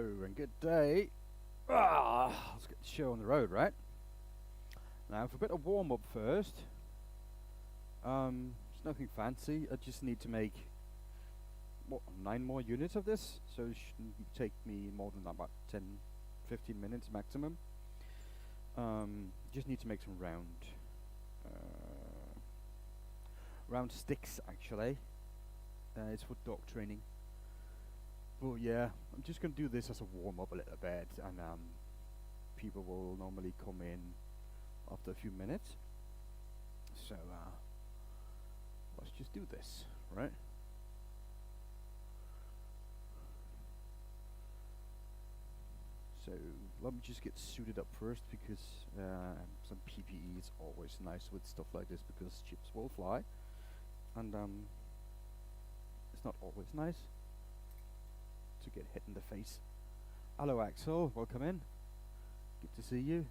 and good day. Let's get the show on the road, right? Now, for a bit of warm up first, it's nothing fancy. I just need to make, 9 more units of this, so it shouldn't take me more than about 10-15 minutes maximum. Just need to make some round sticks, actually. It's for dog training. Well, yeah, I'm just gonna do this as a warm up a little bit, and people will normally come in after a few minutes. So let's just do this, right? So let me just get suited up first, because some PPE is always nice with stuff like this, because chips will fly, and it's not always nice to get hit in the face. Hello Axel, welcome in. Good to see you.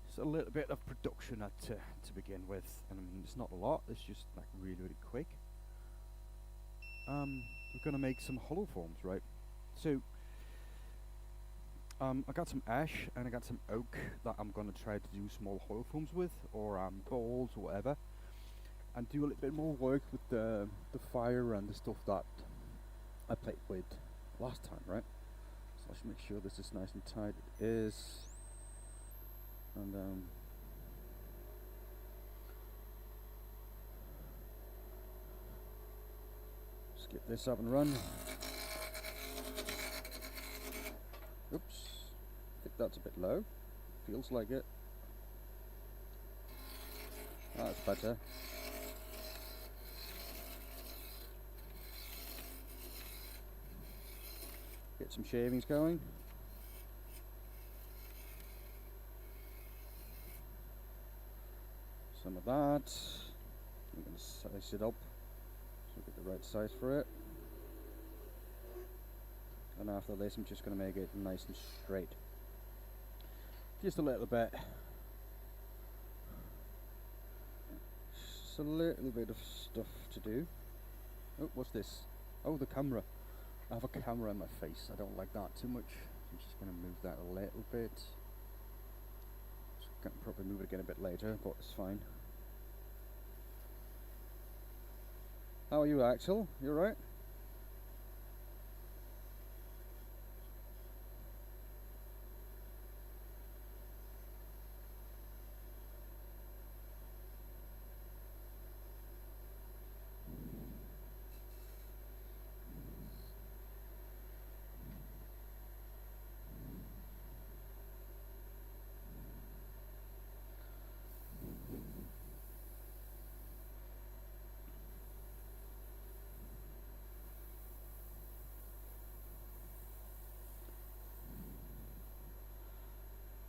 Just a little bit of production to begin with, and I mean, it's not a lot, it's just like really quick. We're gonna make some hollow forms, right? So I got some ash and I got some oak that I'm gonna try to do small hollow forms with, or balls or whatever, and do a little bit more work with the fire and the stuff that I played with last time, right? So let's make sure this is nice and tight. It is, and let's get this up and run. Oops, I think that's a bit low. Feels like it. That's better. Get some shavings going. Some of that. I'm going to size it up so I get the right size for it. And after this, I'm just going to make it nice and straight. Just a little bit. Just a little bit of stuff to do. Oh, what's this? Oh, the camera. I have a camera in my face. I don't like that too much. I'm just going to move that a little bit. Can probably move it again a bit later, but it's fine. How are you, Axel? You alright?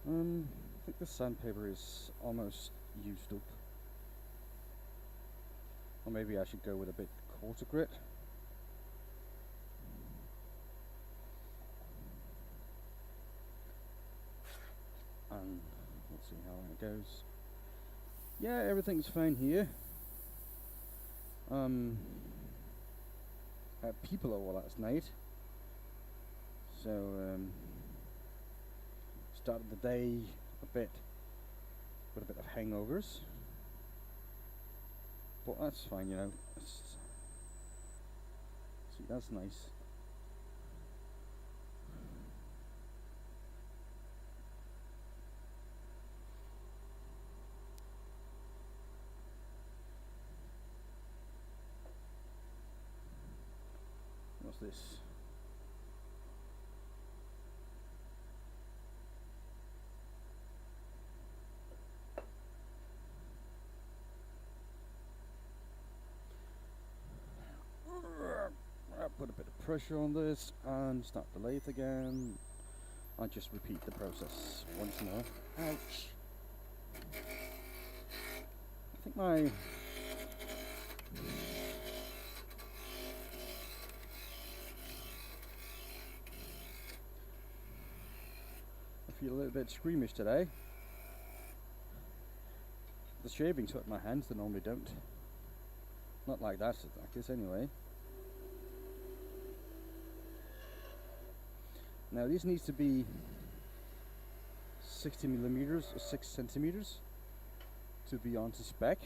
I think the sandpaper is almost used up. Or maybe I should go with a bit coarser grit. And let's see how it goes. Yeah, everything's fine here. I had people over last night, so started the day with a bit of hangovers, but that's fine, you know. See, that's nice. What's this? Put a bit of pressure on this and start the lathe again. I just repeat the process once more. Ouch! I think I feel a little bit squeamish today. The shavings hurt my hands, they normally don't. Not like that, like this anyway. Now this needs to be 60 millimeters or 6 centimeters to be onto spec.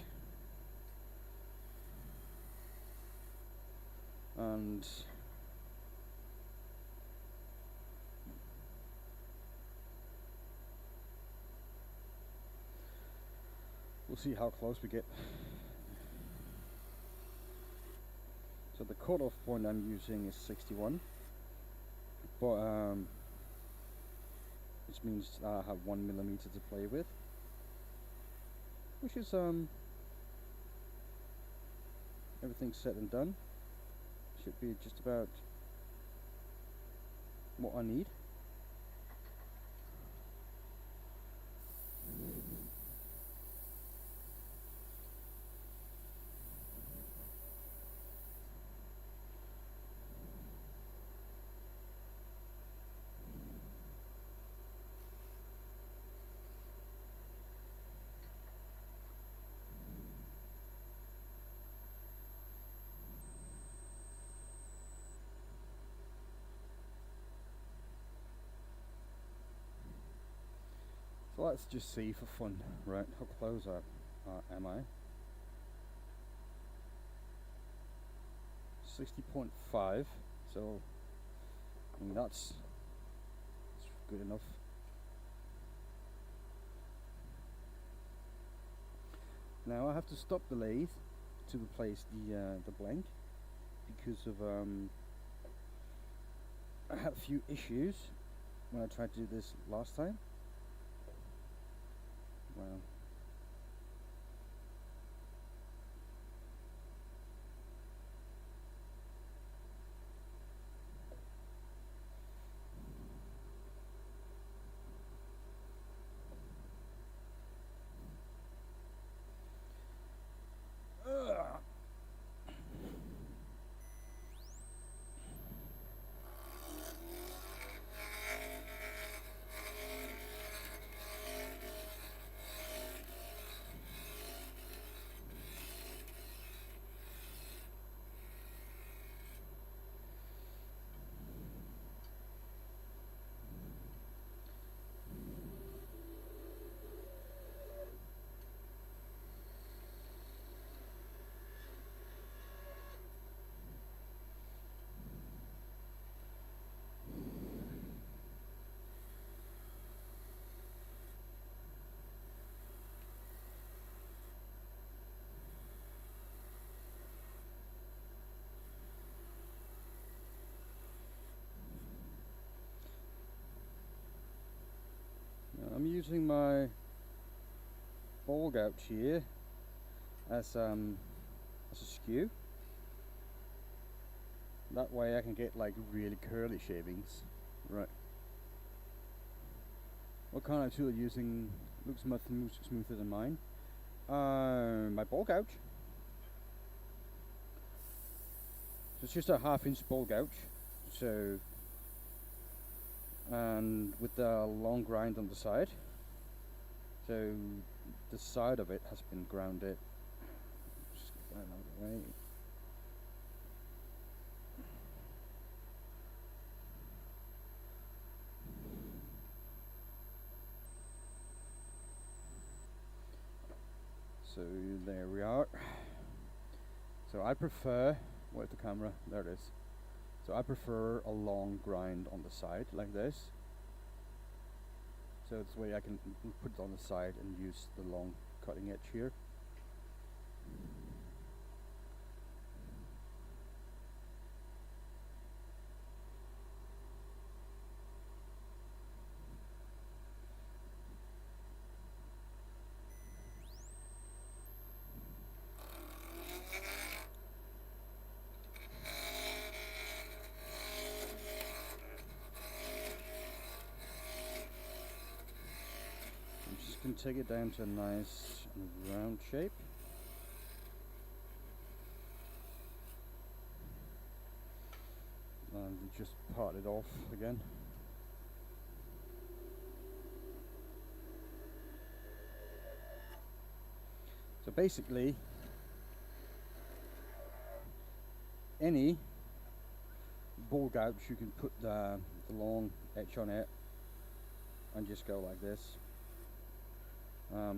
And we'll see how close we get. So the cutoff point I'm using is 61, but which means I have 1 millimeter to play with, which is everything said and done. Should be just about what I need. So let's just see for fun, right, how close am I? 60.5, so I mean that's good enough. Now I have to stop the lathe to replace the blank because of I had a few issues when I tried to do this last time. Wow. I'm using my ball gouge here as a skew. That way I can get like really curly shavings. Right. What kind of tool are you using? Looks much smoother than mine. My ball gouge. So it's just a 1/2 inch ball gouge. So, and with the long grind on the side. So the side of it has been grounded. Just get that out of the way. So there we are. So I prefer, where's the camera? There it is. So I prefer a long grind on the side like this. So this way I can put it on the side and use the long cutting edge here. Can take it down to a nice round shape. And just part it off again. So basically, any ball gouge, you can put the long edge on it and just go like this.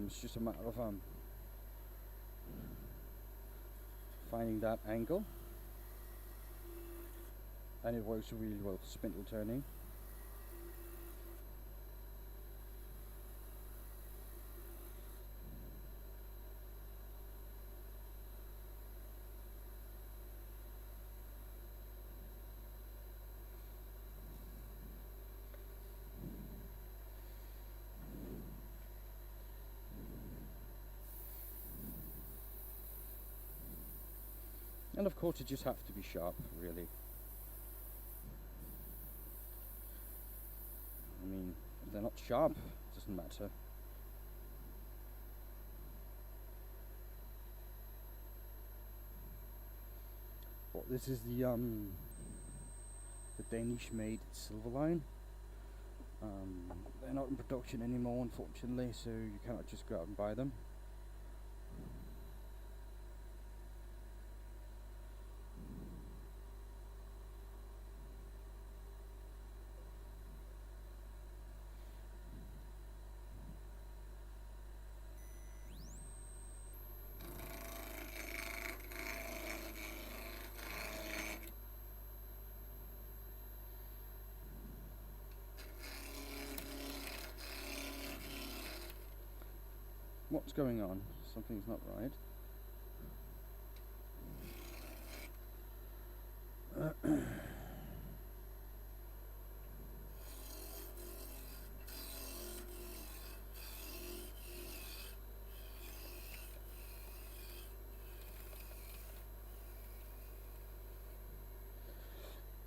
It's just a matter of finding that angle, and it works really well for spindle turning. And of course, it just has to be sharp, really. I mean, if they're not sharp, it doesn't matter. But this is the Danish-made Silverline. They're not in production anymore, unfortunately, so you cannot just go out and buy them. What's going on? Something's not right.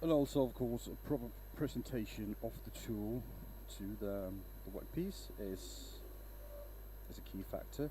And also, of course, a proper presentation of the tool to the workpiece is a key factor.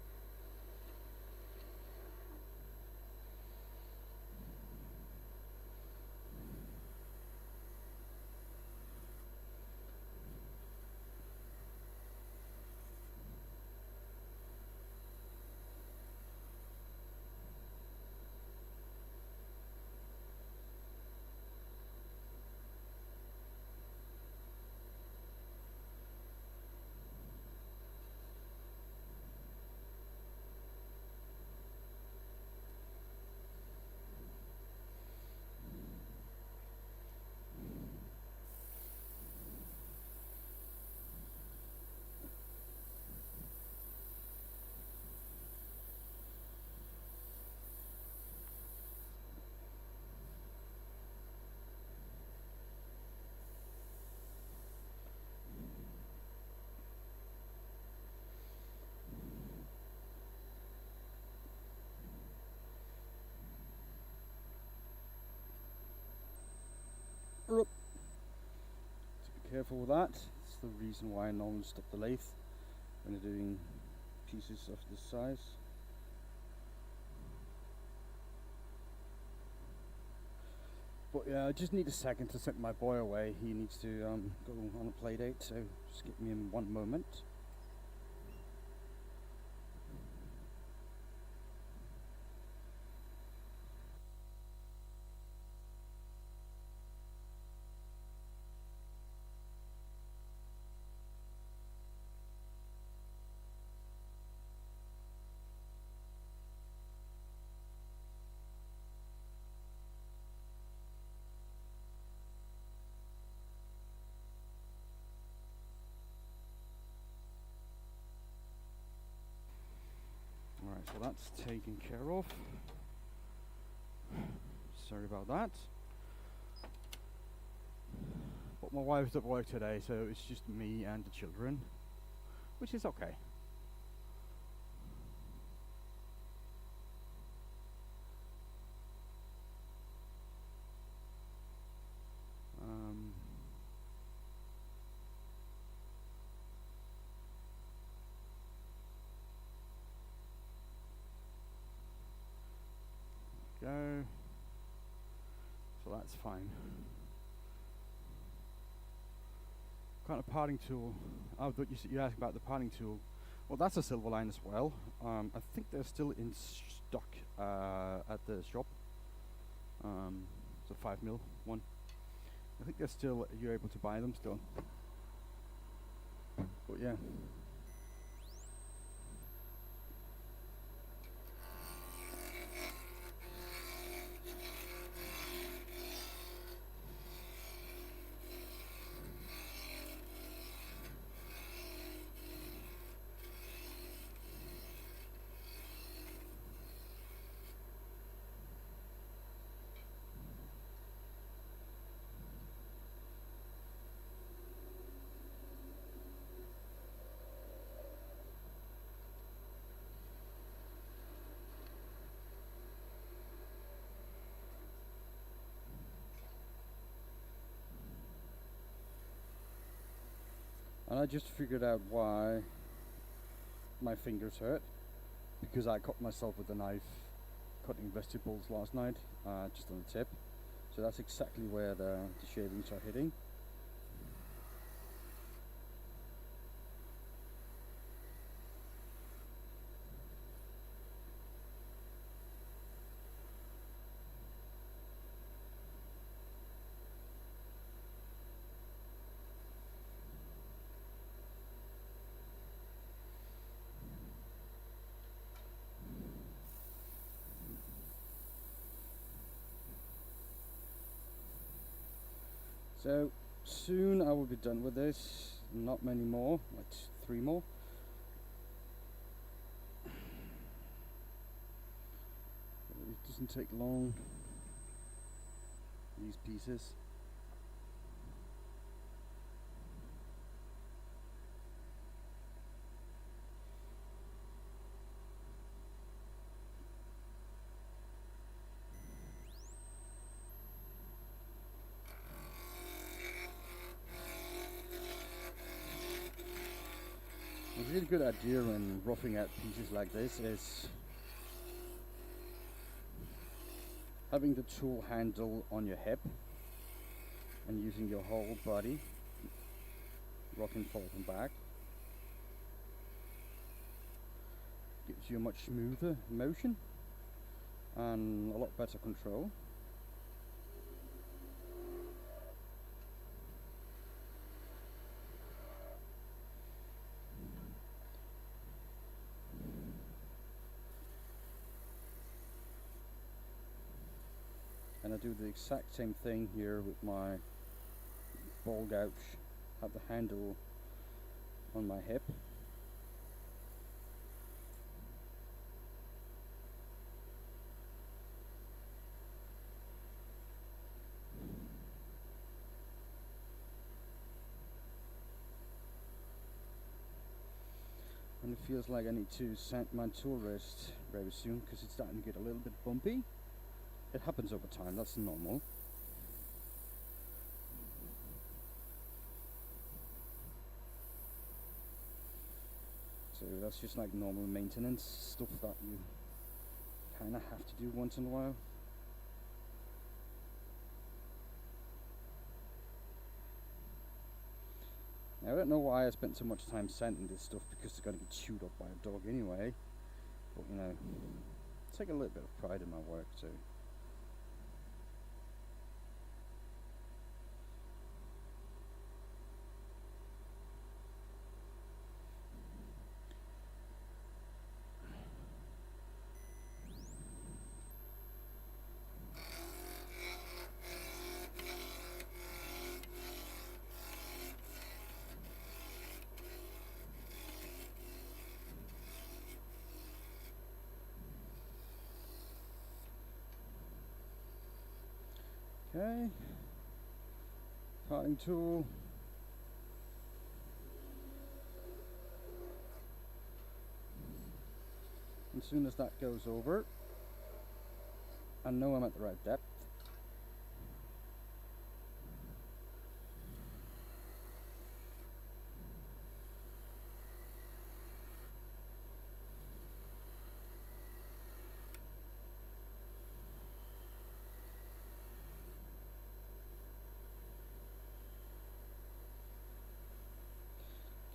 So be careful with that. It's the reason why I normally stop the lathe when they're doing pieces of this size. But yeah, I just need a second to send my boy away. He needs to go on a play date, so just give me in one moment. Alright, so that's taken care of. Sorry about that. But my wife's at work today, so it's just me and the children, which is okay. Go. So that's fine. Kind of parting tool. Oh, but you asked about the parting tool. Well, that's a silver line as well. I think they're still in stock at the shop. It's a 5mm one. I think they're still, you're able to buy them still. But yeah. And I just figured out why my fingers hurt, because I cut myself with a knife cutting vegetables last night, just on the tip. So that's exactly where the shavings are hitting. So soon I will be done with this. Not many more, like 3 more. It doesn't take long, these pieces. A really good idea when roughing out pieces like this is having the tool handle on your hip and using your whole body, rocking forward and back. Gives you a much smoother motion and a lot better control. And I do the exact same thing here with my ball gouge. Have the handle on my hip. And it feels like I need to sand my tool rest very soon because it's starting to get a little bit bumpy. It happens over time, that's normal. So that's just like normal maintenance stuff that you kind of have to do once in a while. Now, I don't know why I spent so much time sanding this stuff, because it's going to get chewed up by a dog anyway. But you know, take a little bit of pride in my work too. Okay, cutting tool. As soon as that goes over, I know I'm at the right depth.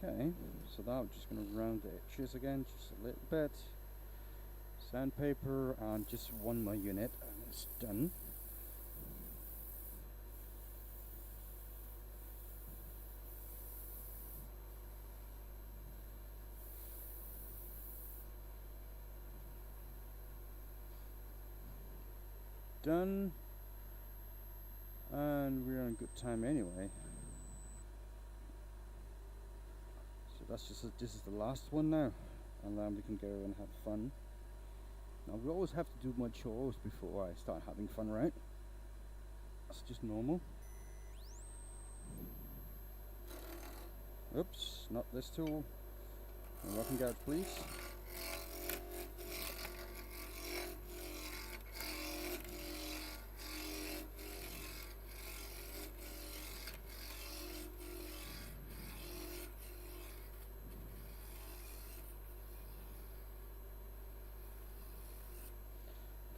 Okay, So now I'm just going to round the edges again, just a little bit. Sandpaper, and just one more unit, and it's done. Done, and we're on good time anyway. So that's just this is the last one now, and then we can go and have fun. Now we always have to do my chores before I start having fun, right? That's just normal. Oops, not this tool. And walking out, please.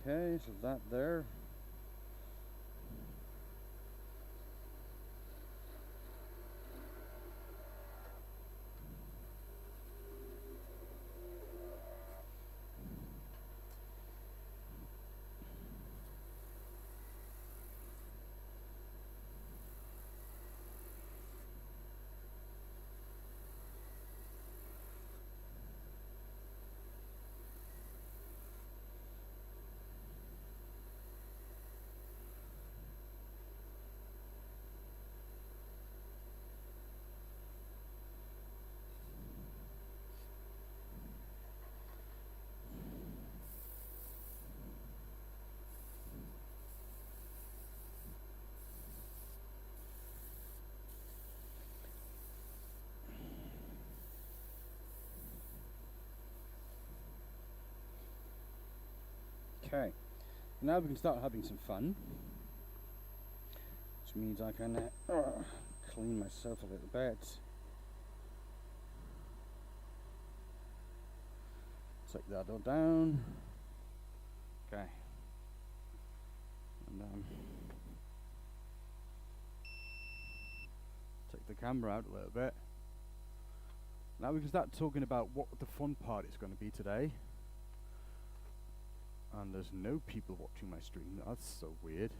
Okay, so that there. Okay, now we can start having some fun, which means I can clean myself a little bit. Take that all down. Okay, and take the camera out a little bit. Now we can start talking about what the fun part is going to be today. And there's no people watching my stream. That's so weird.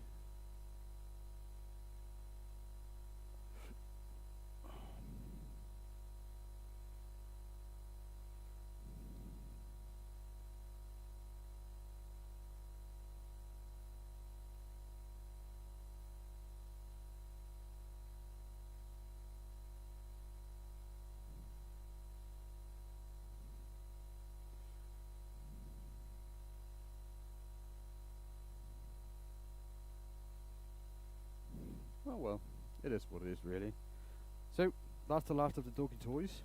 Oh well, it is what it is really. So, that's the last of the doggy toys.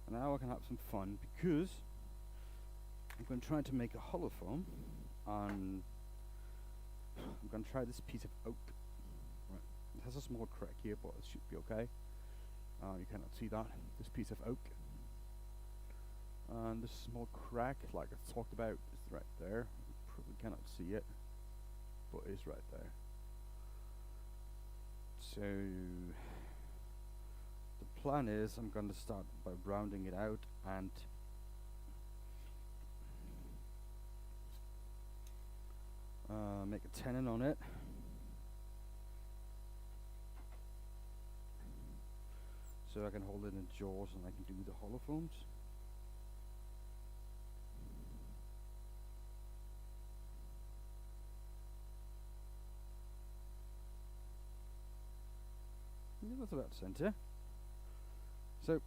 And now I can have some fun because I'm going to try to make a hollow foam, and I'm going to try this piece of oak. Right. It has a small crack here, but it should be okay. You cannot see that. This piece of oak. And this small crack, like I talked about, is right there. You probably cannot see it, but it is right there. So the plan is I'm going to start by rounding it out and make a tenon on it. So I can hold it in jaws and I can do the hollow foams. Yeah, that's about center. So,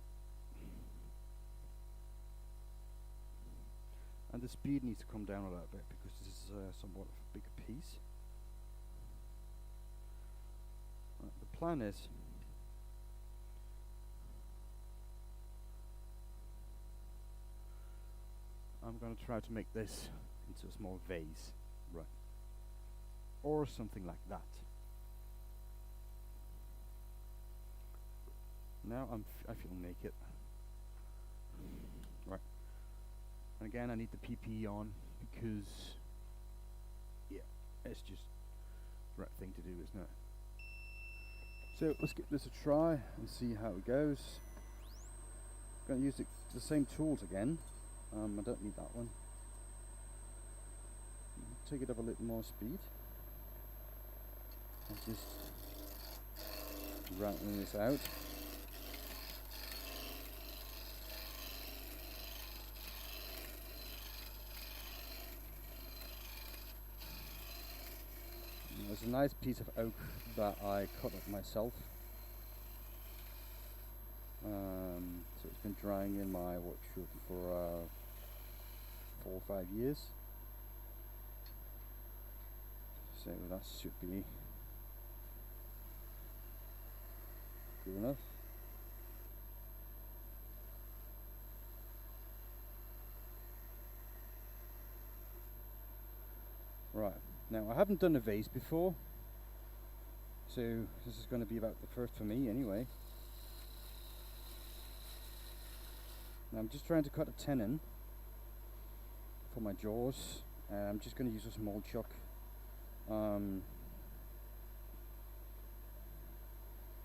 and the speed needs to come down a little bit because this is somewhat of a bigger piece. Right, the plan is I'm going to try to make this into a small vase, right, or something like that. Now I feel naked. Right. And again, I need the PPE on because, yeah, it's just the right thing to do, isn't it? So let's give this a try and see how it goes. I'm going to use the same tools again. I don't need that one. Take it up a little more speed. I'm just routing this out. There's a nice piece of oak that I cut up myself. So it's been drying in my workshop for 4 or 5 years. So that should be good enough. Right, now I haven't done a vase before, so this is going to be about the first for me anyway. Now I'm just trying to cut a tenon for my jaws. I'm just going to use a small chuck.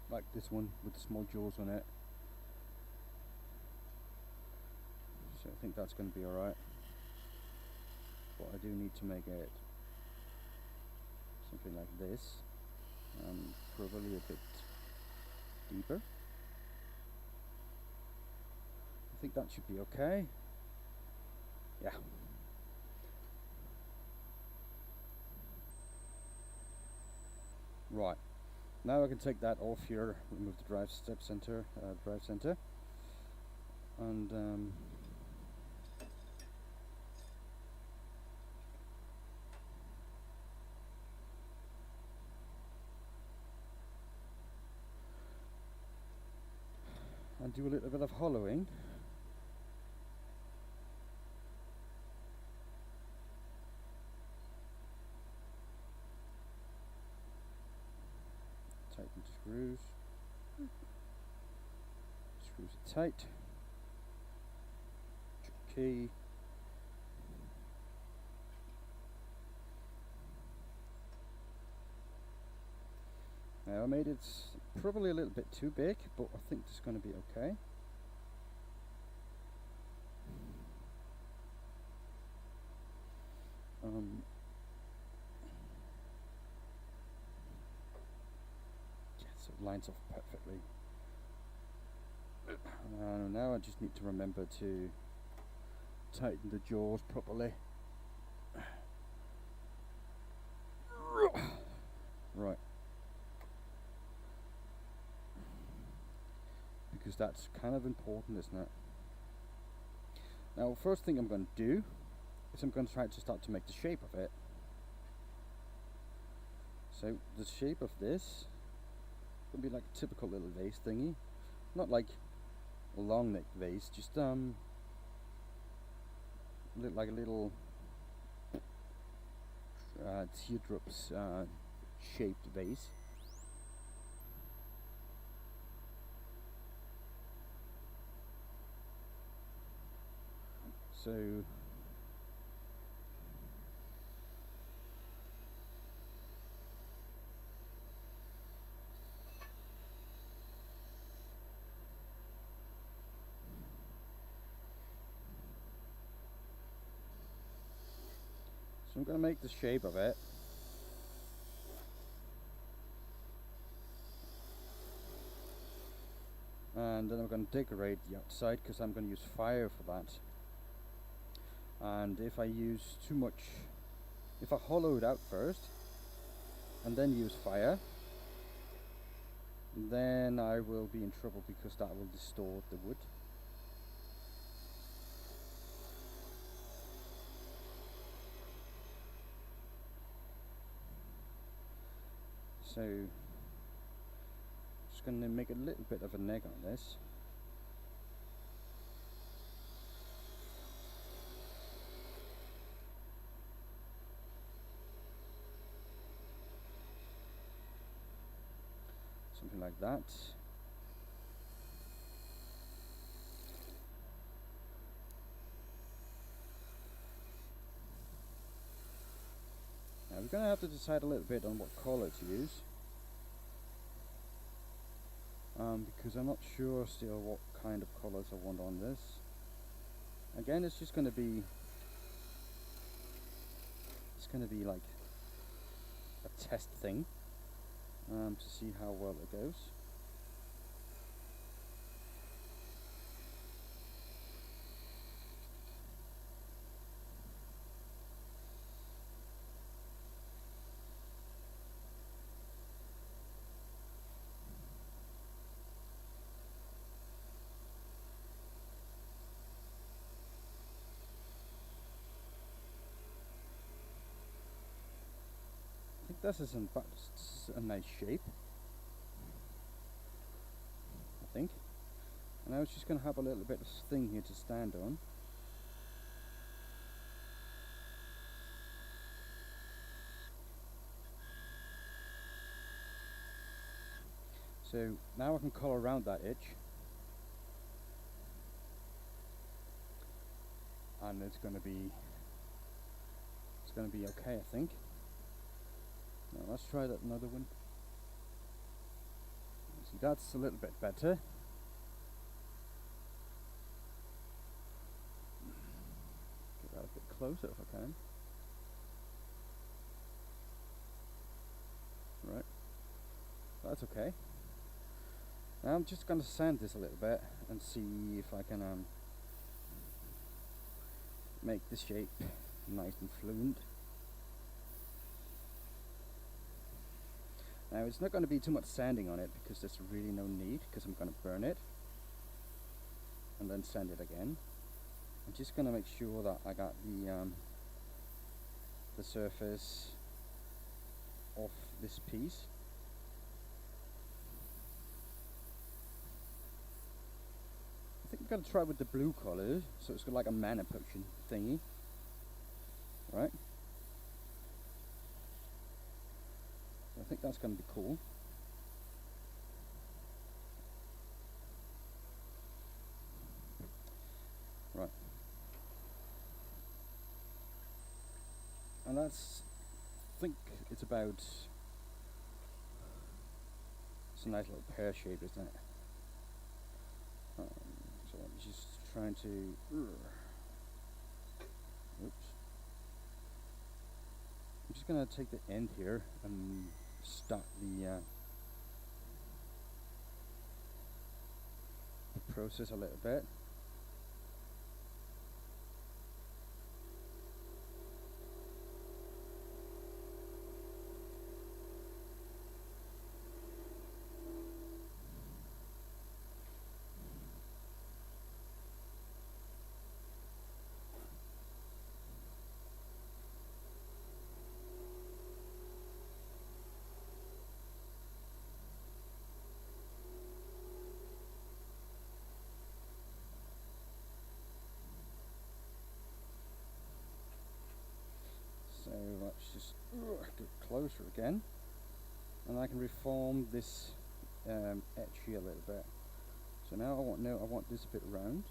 Like this one with the small jaws on it. So I think that's going to be alright. But I do need to make it something like this. Probably a bit deeper. I think that should be okay. Yeah. Right. Now I can take that off here, remove the drive center, and do a little bit of hollowing. Tighten the screws. Screws it tight. Key. Now I made it probably a little bit too big, but I think it's going to be okay. Yeah, so it lines up perfectly. Now I just need to remember to tighten the jaws properly. Right. Because that's kind of important, isn't it? Now, first thing I'm going to do is I'm going to try to start to make the shape of it. So the shape of this will be like a typical little vase thingy, not like a long neck vase, just like a little teardrops shaped vase. So I'm going to make the shape of it. And then I'm going to decorate the outside because I'm going to use fire for that. And if I use too much, if I hollow it out first and then use fire, then I will be in trouble because that will distort the wood. So just going to make a little bit of a neck on this. Something like that. Now we're going to have to decide a little bit on what color to use. because I'm not sure still what kind of colours I want on this. Again, it's just going to be like a test thing, to see how well it goes. I think this is a nice shape, I think. And I was just going to have a little bit of thing here to stand on. So now I can colour around that edge, and it's going to be okay, I think. Now let's try that another one. See, that's a little bit better. Get that a bit closer if I can. Right, that's okay. Now I'm just going to sand this a little bit and see if I can make the shape nice and fluent. Now it's not going to be too much sanding on it because there's really no need, because I'm going to burn it and then sand it again. I'm just going to make sure that I got the surface off this piece. I think I'm going to try with the blue colours, so it's got like a mana potion thingy. Right? I think that's going to be cool. Right. And that's, I think it's about, it's a nice little pear shape, isn't it? So I'm just trying to, oops. I'm just going to take the end here and start the process a little bit. So let's just get closer again, and I can reform this edge here a little bit. So now I want this a bit round.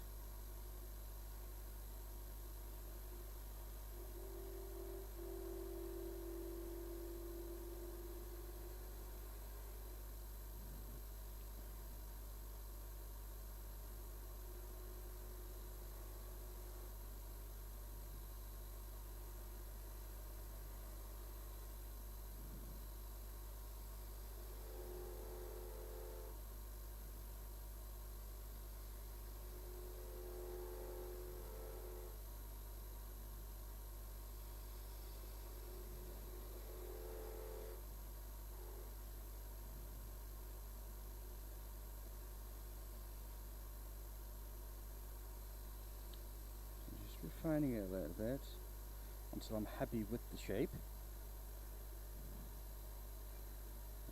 Refining it a little bit until I'm happy with the shape.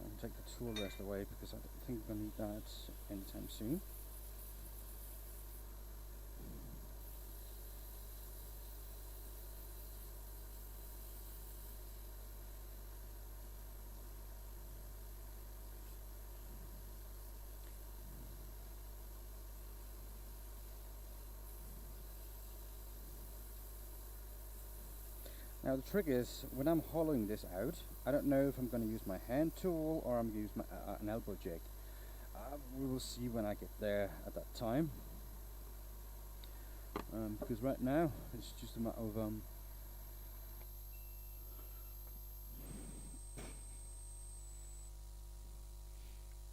I'll take the tool rest away because I don't think we're going to need that anytime soon. Now the trick is, when I'm hollowing this out, I don't know if I'm going to use my hand tool or I'm going to use an elbow jig. we will see when I get there at that time. Because right now it's just a matter of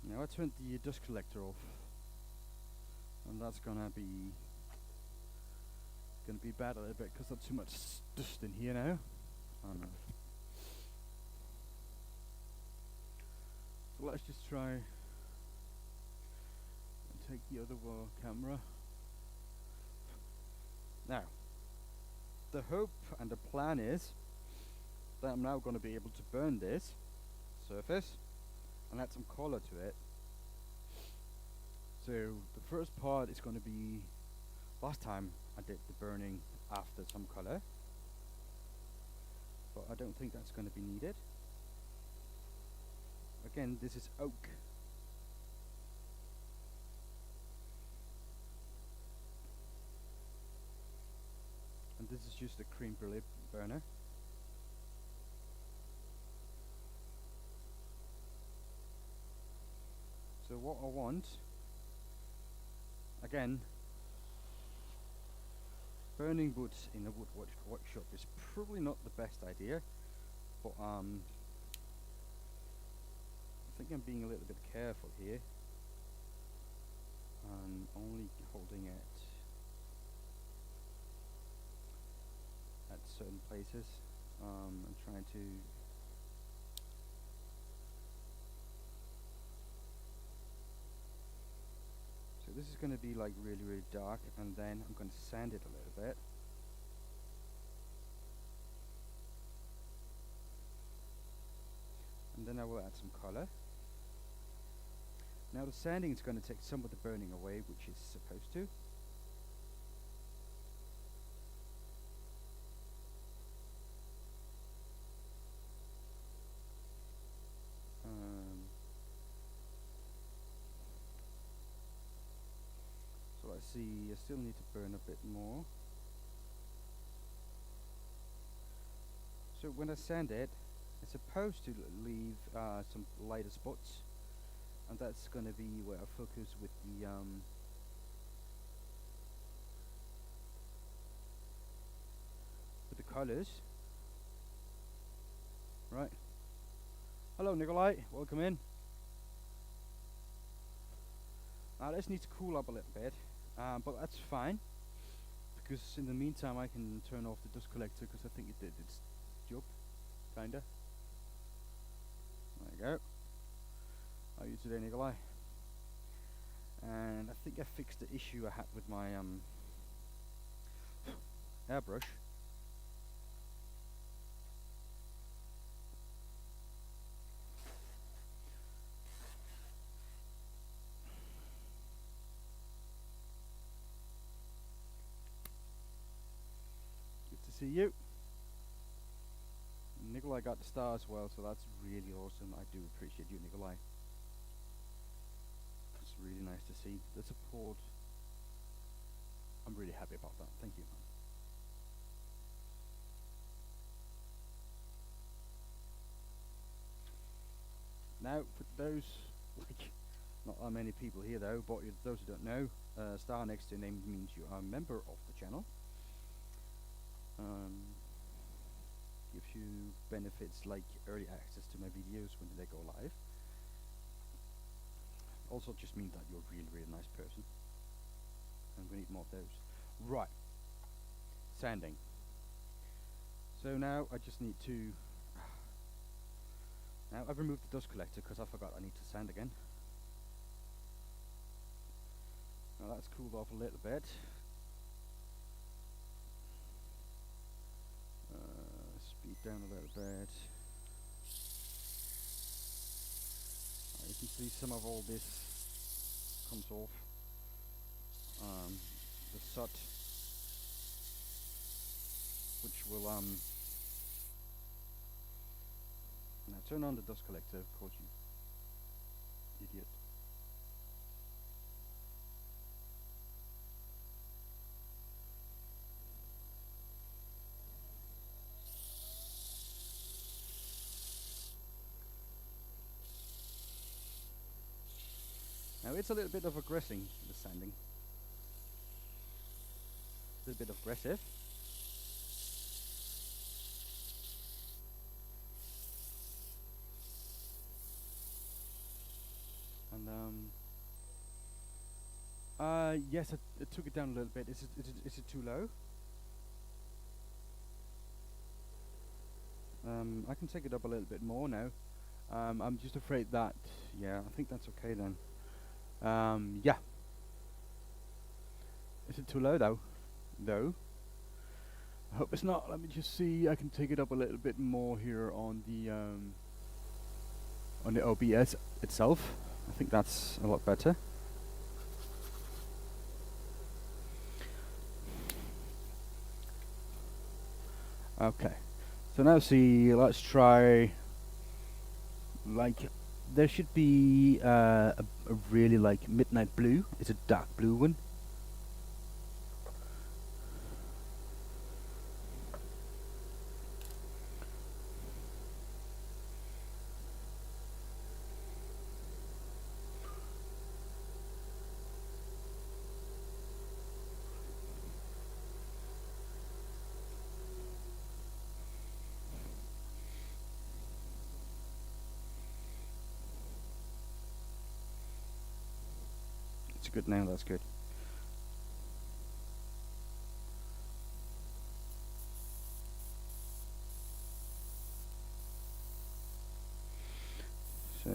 now I turned the dust collector off, and that's gonna be bad a little bit because there's too much dust in here now. So let's just try and take the other camera. Now, the hope and the plan is that I'm now going to be able to burn this surface and add some color to it. So the first part is going to be, last time I did the burning after some color, but I don't think that's going to be needed. Again, this is oak. And this is just a cream brulee burner. So what I want, again, burning wood in a wood workshop is probably not the best idea, but I think I'm being a little bit careful here. I'm only holding it at certain places. I'm trying to so this is going to be like really dark, and then I'm going to sand it a little bit. And then I will add some color. Now the sanding is going to take some of the burning away, which is supposed to. So I see I still need to burn a bit more. So when I sand it, it's supposed to leave some lighter spots, and that's going to be where I focus with the colors. Right. Hello, Nikolai. Welcome in. Now this needs to cool up a little bit, but that's fine, because in the meantime I can turn off the dust collector, because I think it did its job, kinda. There you go. How are you today, Nikolai? And I think I fixed the issue I had with my airbrush. Good to see you. Nikolai got the star as well, so that's really awesome. I do appreciate you, Nikolai. It's really nice to see the support. I'm really happy about that. Thank you, man. Now, for those, like, not that many people here though, but those who don't know, star next to your name means you are a member of the channel. Gives you benefits like early access to my videos when they go live. Also just means that you're a really nice person, and we need more of those. Right, sanding. So now I just need to now I've removed the dust collector because I forgot I need to sand again. Now that's cooled off a little bit. Speed down a little bit. You can see some of all this comes off. The soot, which will now turn on the dust collector, of course, you idiot. Now it's a little bit of aggressing, the sanding. A little bit aggressive. And yes, I took it down a little bit. Is it too low? I can take it up a little bit more now. I'm just afraid that, yeah, I think that's okay then. Yeah. Is it too low though? No. I hope it's not. Let me just see. I can take it up a little bit more here on the OBS itself. I think that's a lot better. Okay. So now see, let's try, like, there should be a really like midnight blue. It's a dark blue one. It's good now, that's good. So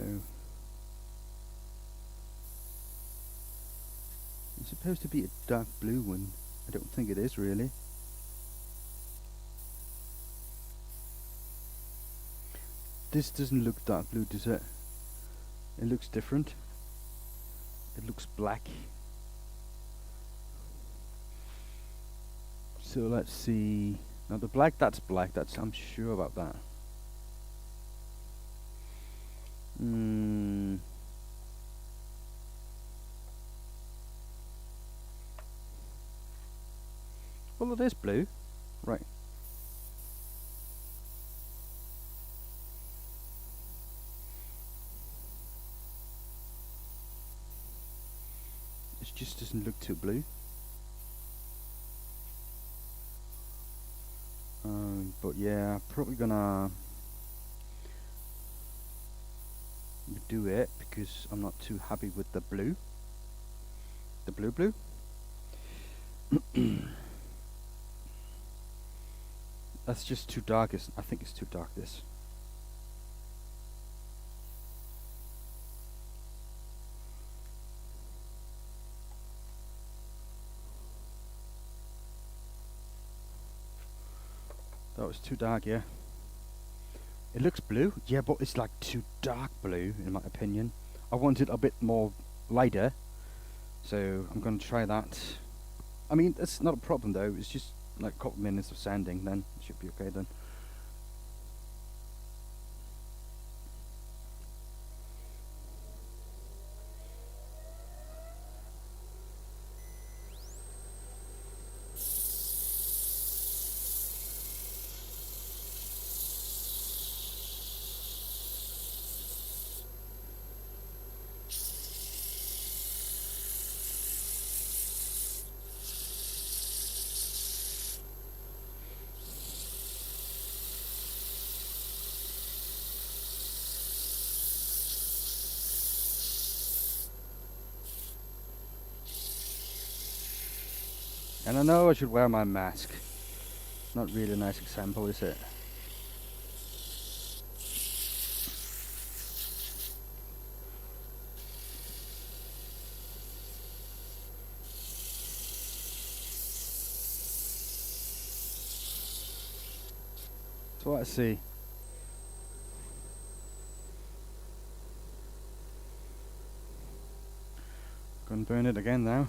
it's supposed to be a dark blue one. I don't think it is really. This doesn't look dark blue, does it? It looks different. It looks black. So let's see. Now the black, that's black. I'm sure about that. Well, it is blue, right? It just doesn't look too blue. But yeah, probably gonna do it because I'm not too happy with the blue. The blue. That's just too dark. I think it's too dark, this. That was too dark, yeah. It looks blue, yeah, but it's like too dark blue, in my opinion. I want it a bit more lighter, so I'm going to try that. I mean, it's not a problem though, it's just like a couple minutes of sanding, then it should be okay then. And I know I should wear my mask. Not really a nice example, is it? So let's see. Gonna burn it again now.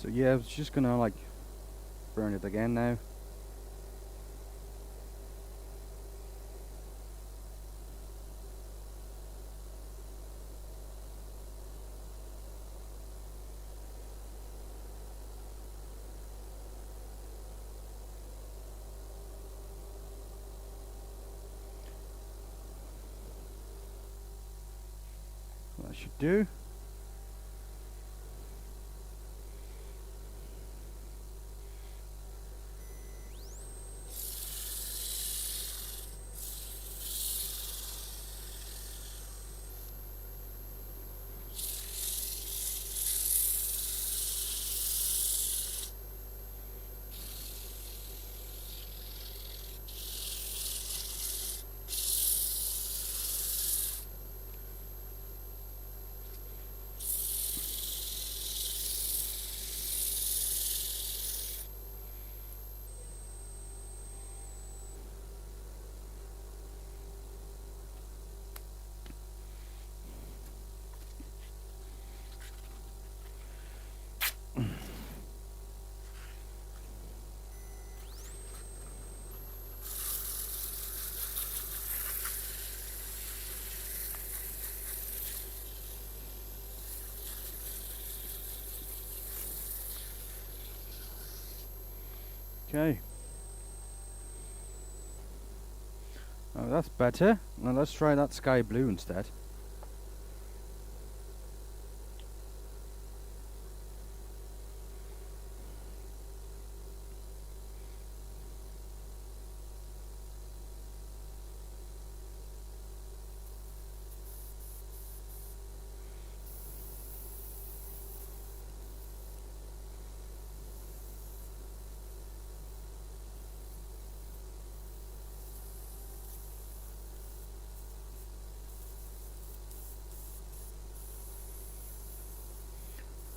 So yeah, I was just gonna like burn it again now. That should do. Okay. Oh, that's better. Now let's try that sky blue instead.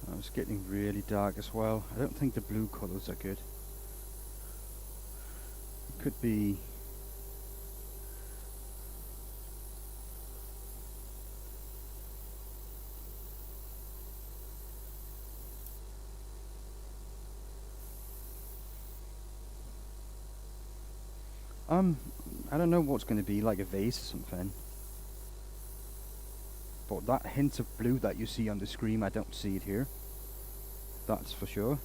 Oh, it's getting really dark as well. I don't think the blue colours are good. It could be. I don't know what's going to be, like a vase or something. But that hint of blue that you see on the screen, I don't see it here. That's for sure.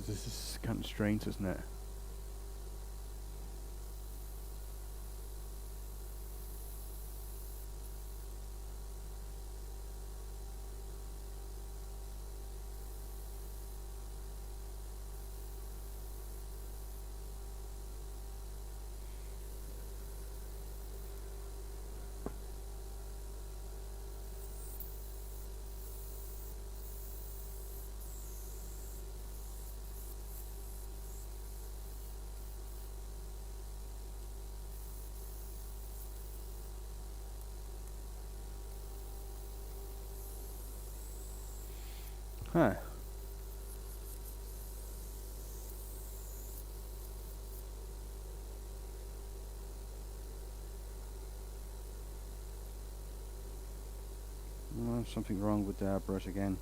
This is kind of strange, isn't it? Huh. Oh, something wrong with the brush again.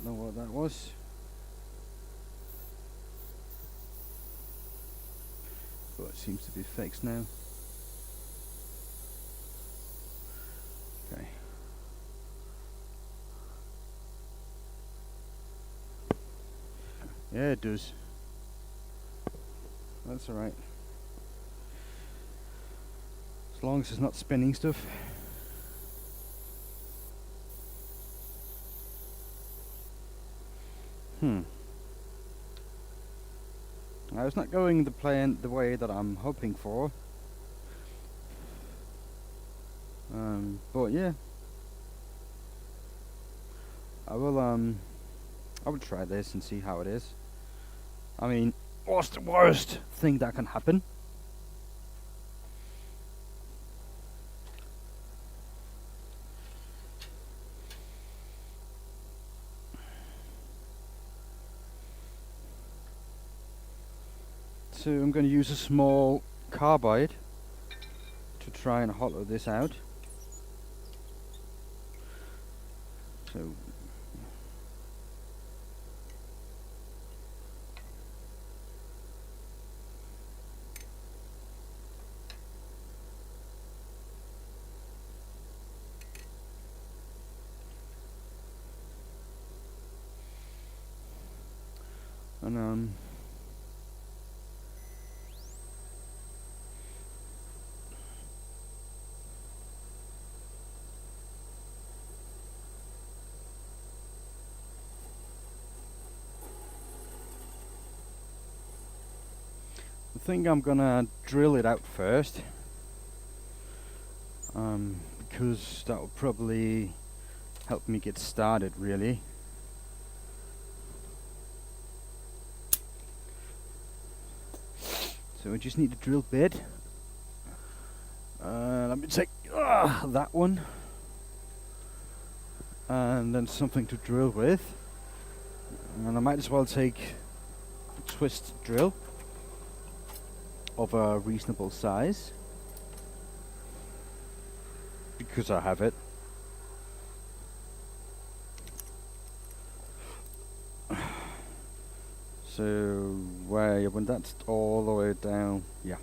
Don't know what that was. But it seems to be fixed now. Okay. Yeah, it does. That's alright. As long as it's not spinning stuff. Now it's not going the way that I'm hoping for. But yeah. I will try this and see how it is. I mean, what's the worst thing that can happen? So I'm going to use a small carbide to try and hollow this out. So and I think I'm gonna drill it out first, because that will probably help me get started really. So we just need a drill bit. Let me take that one, and then something to drill with, and I might as well take a twist drill of a reasonable size because I have it. So when that's all the way down, yeah.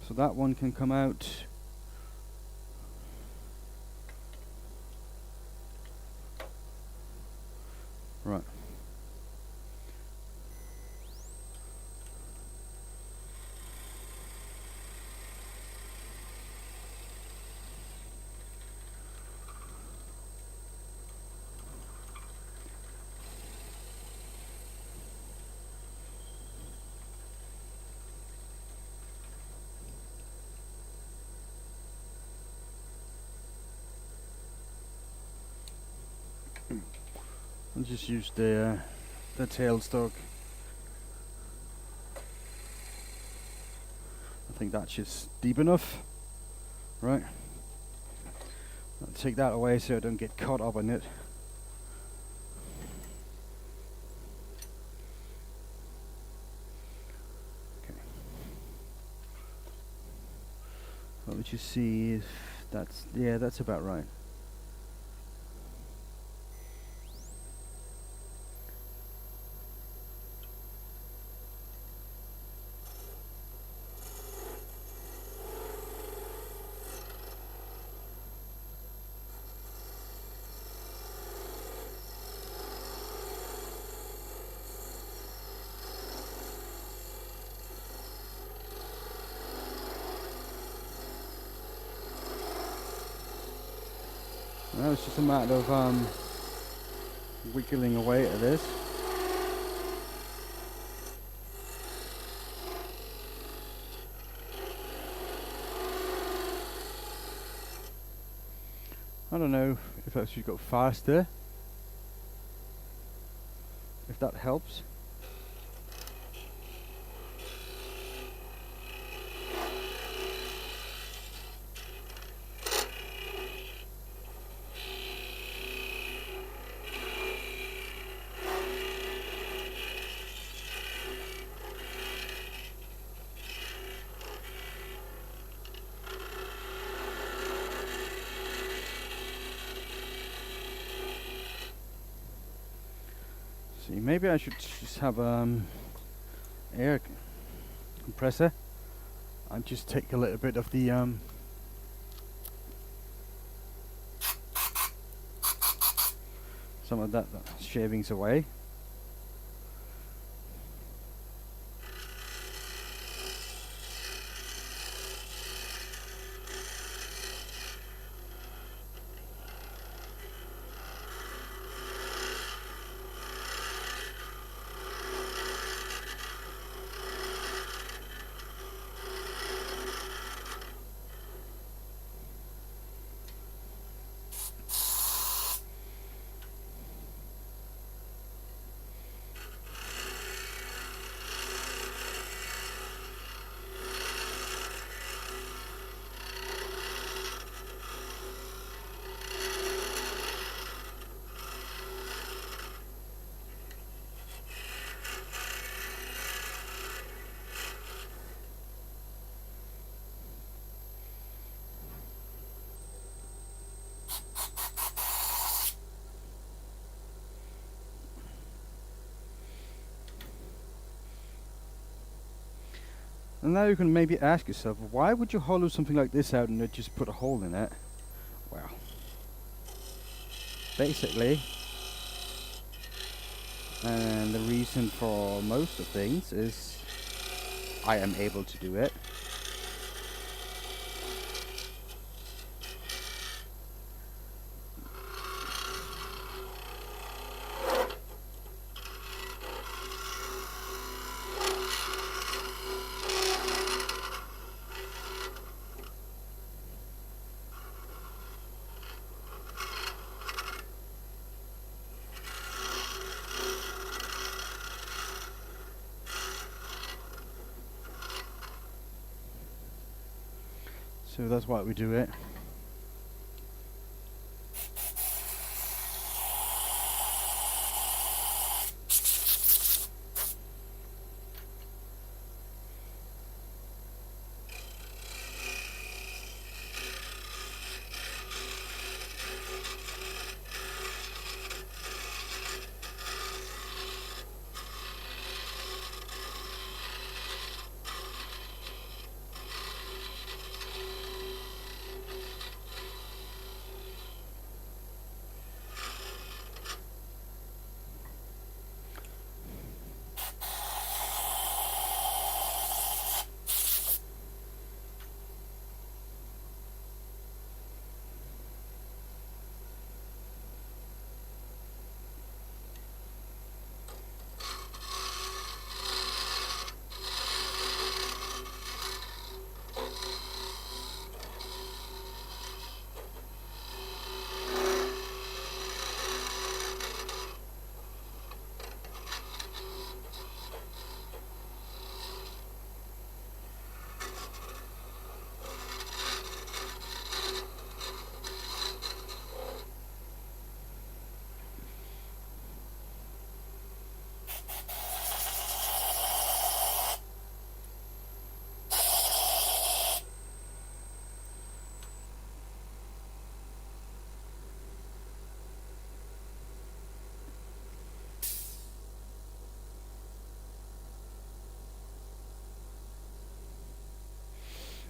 So that one can come out. Right. I'll just use the tailstock. I think that's just deep enough, right? I'll take that away so I don't get caught up in it. Okay. Let me just see if that's about right. Now it's just a matter of wiggling away at this. I don't know if I should go faster, if that helps. See, maybe I should just have air compressor and just take a little bit of the some of that shavings away. And now you can maybe ask yourself, why would you hollow something like this out and not just put a hole in it? Well, basically, and the reason for most of things is I am able to do it. So that's why we do it.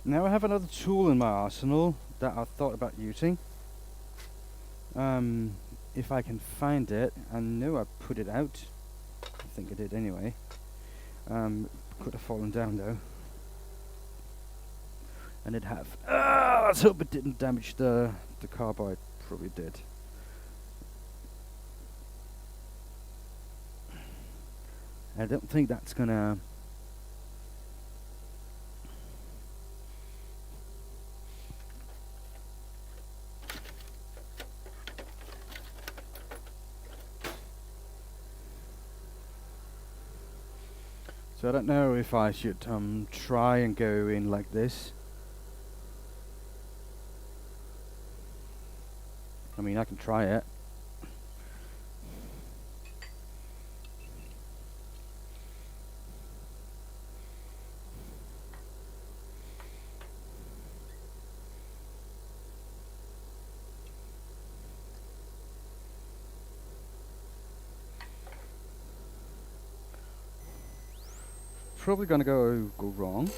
Now I have another tool in my arsenal that I thought about using. If I can find it, I know I put it out. I think I did anyway. Could have fallen down though. And it have. Let's hope it didn't damage the carbide. Probably did. I don't think that's gonna. So I don't know if I should try and go in like this. I mean, I can try it. probably gonna go wrong.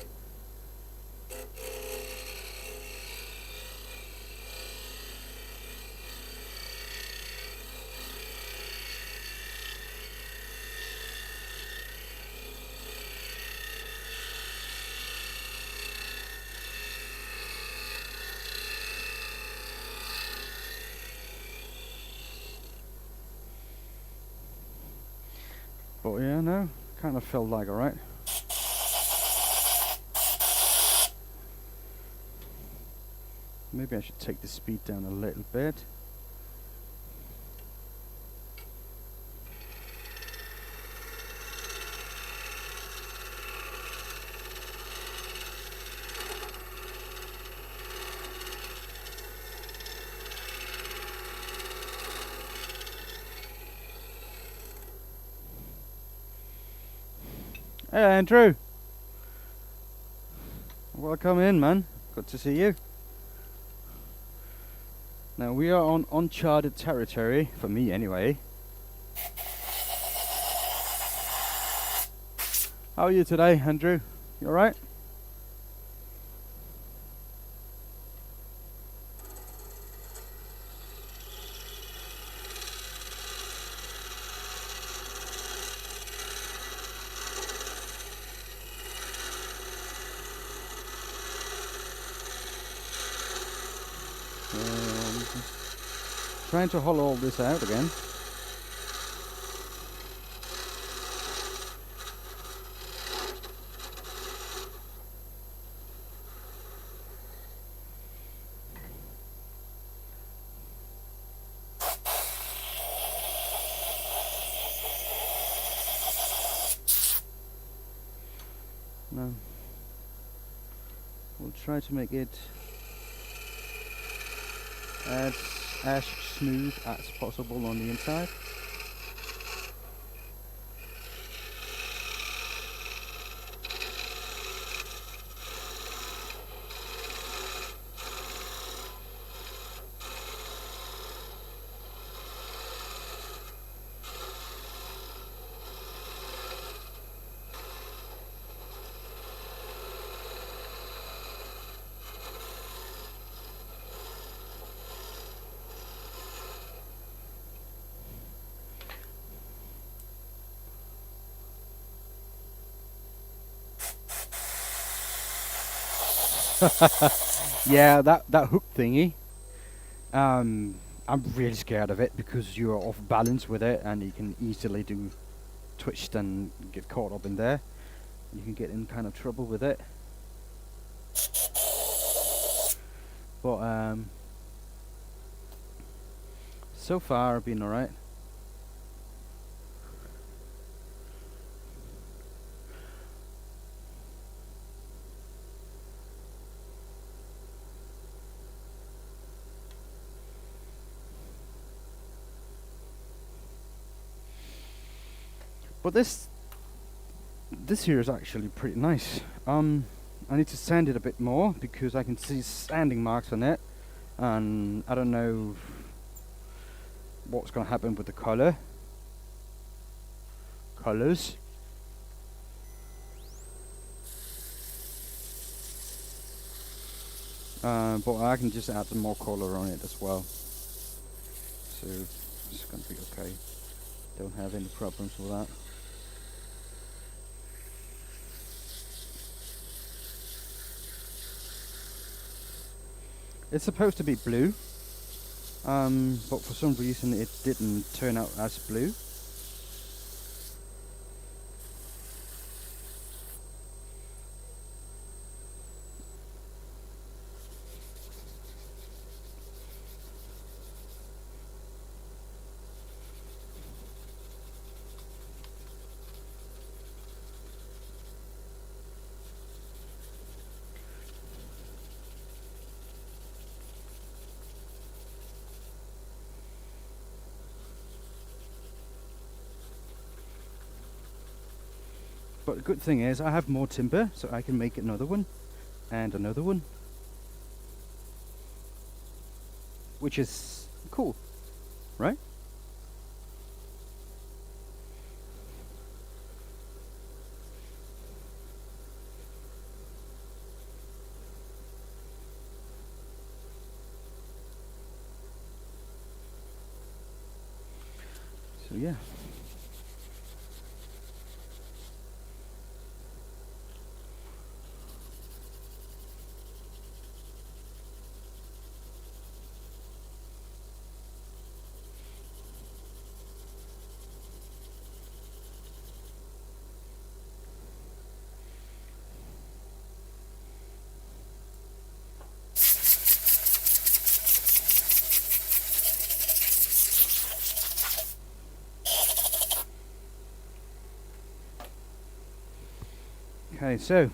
But yeah, no, kind of felt like alright. Maybe I should take the speed down a little bit. Hey Andrew! Welcome in, man. Good to see you. Now we are on uncharted territory, for me anyway. How are you today, Andrew? You alright? Trying to hollow all this out again. No. We'll try to make it as smooth as possible on the inside. Yeah, that hook thingy. I'm really scared of it because you're off balance with it, and you can easily do twist and get caught up in there. You can get in kind of trouble with it. But so far I've been alright. But this here is actually pretty nice. I need to sand it a bit more because I can see sanding marks on it, and I don't know what's gonna happen with the colors. But I can just add some more color on it as well, so it's gonna be okay. Don't have any problems with that. It's supposed to be blue, but for some reason it didn't turn out as blue. But the good thing is I have more timber, so I can make another one and another one, which is cool, right? So yeah. Okay, so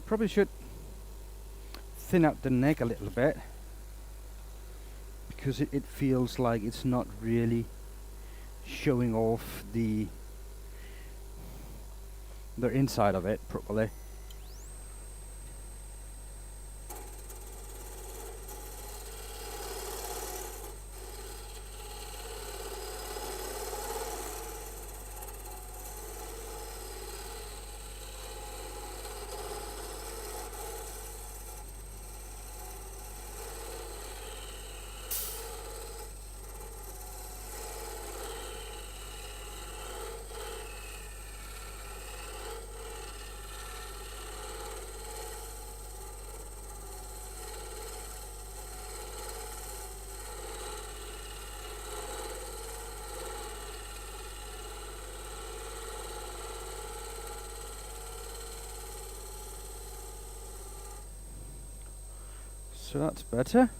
probably should thin out the neck a little bit because it feels like it's not really showing off the inside of it properly. So that's better.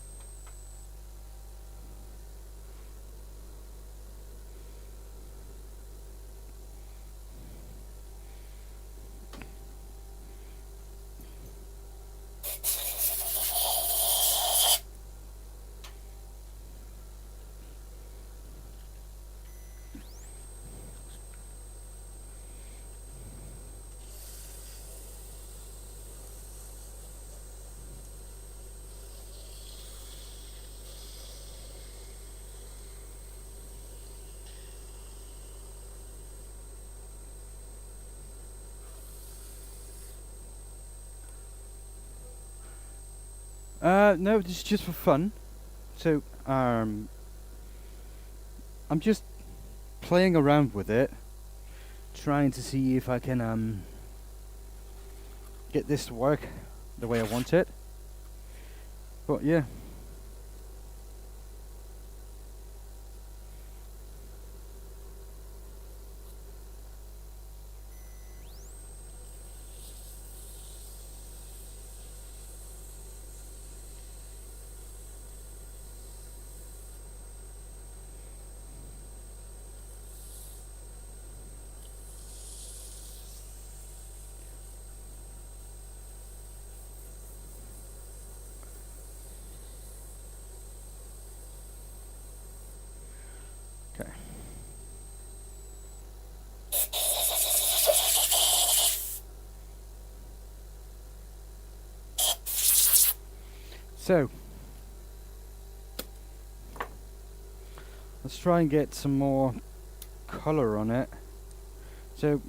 No, this is just for fun. So I'm just playing around with it, trying to see if I can get this to work the way I want it. But yeah. Okay. So let's try and get some more color on it. So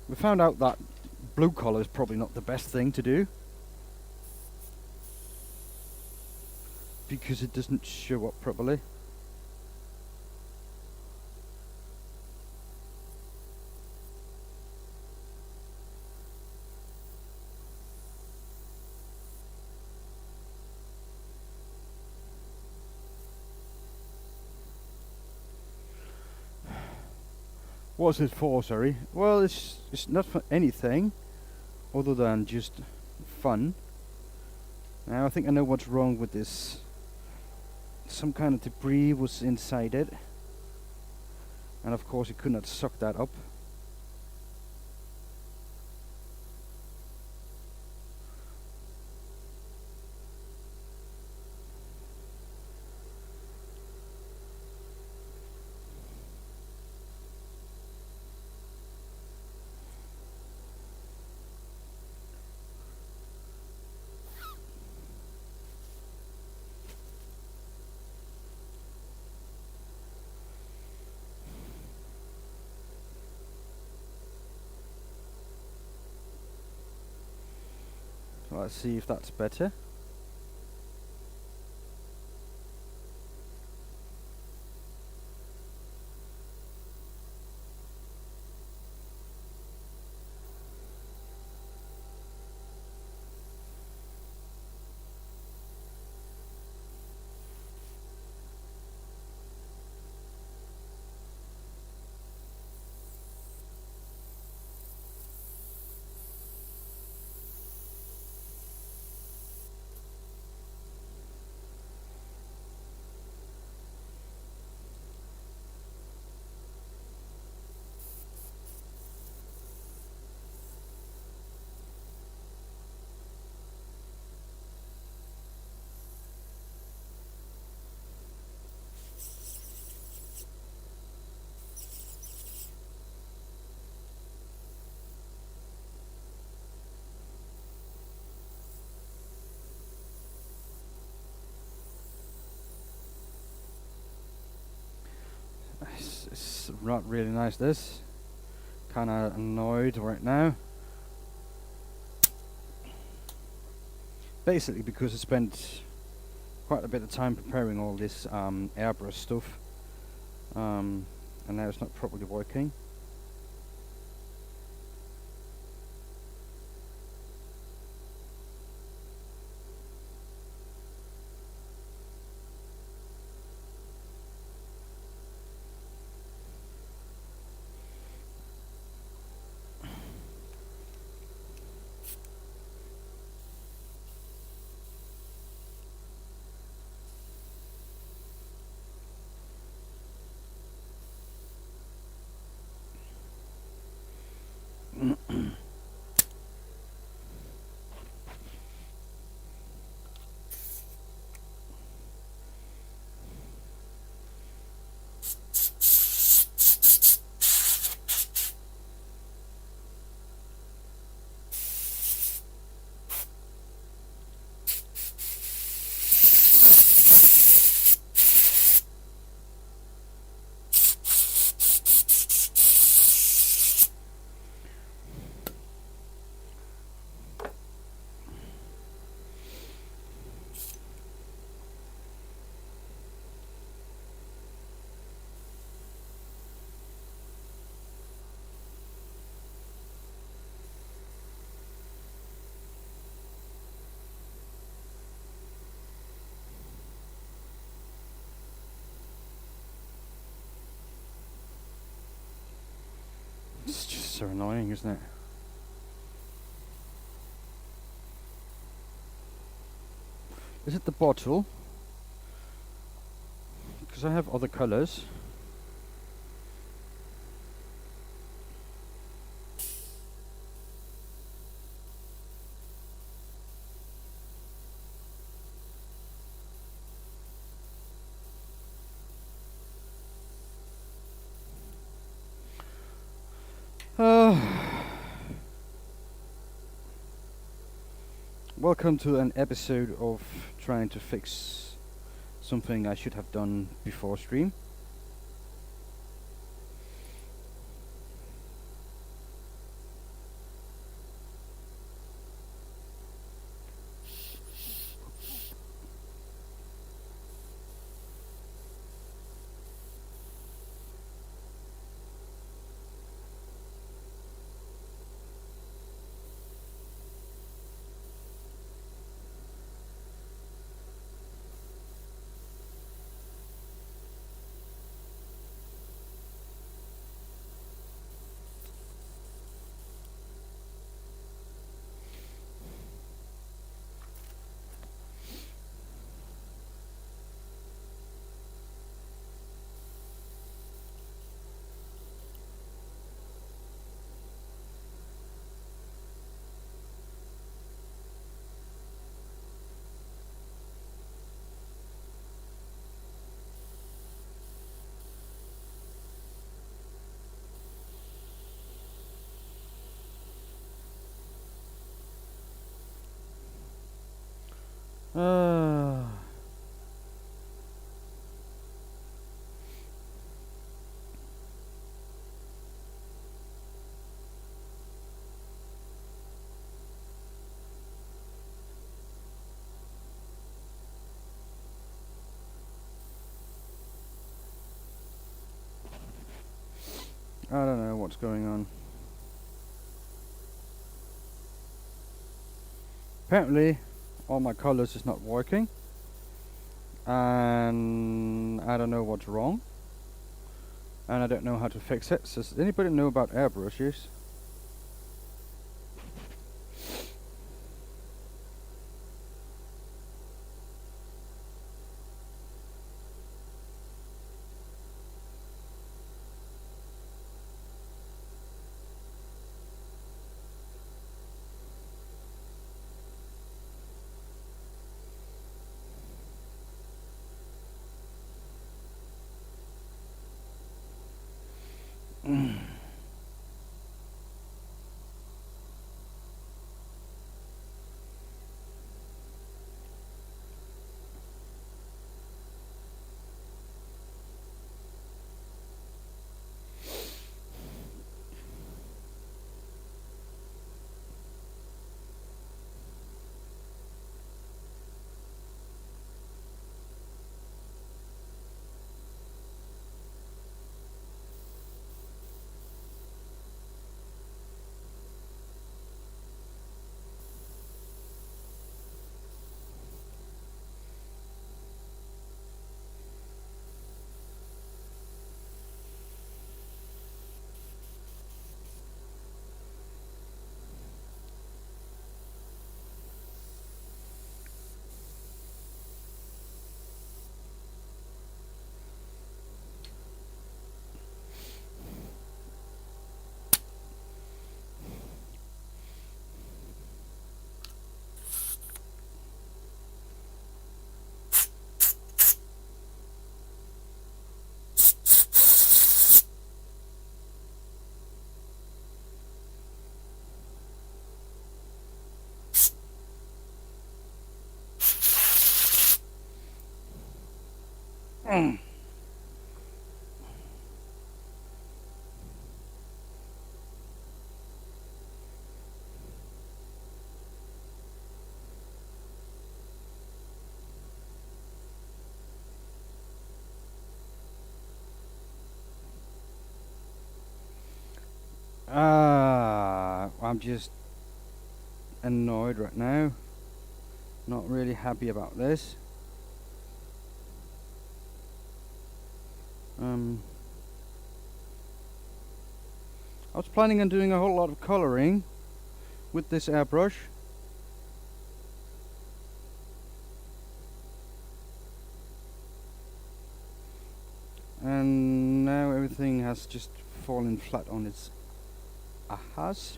we found out that blue color is probably not the best thing to do because it doesn't show up properly. What's it for, sorry? Well, it's not for anything other than just fun. Now I think I know what's wrong with this. Some kind of debris was inside it, and of course it could not suck that up. So let's see if that's better. not really nice, this. Kinda annoyed right now. Basically because I spent quite a bit of time preparing all this airbrush stuff. And now it's not properly working. It's just so annoying, isn't it? Is it the bottle? Because I have other colours. Welcome to an episode of trying to fix something I should have done before stream. I don't know what's going on. Apparently, all my colors is not working, and I don't know what's wrong, and I don't know how to fix it. So does anybody know about airbrushes? I'm just annoyed right now. Not really happy about this. I was planning on doing a whole lot of colouring with this airbrush. And now everything has just fallen flat on its ass.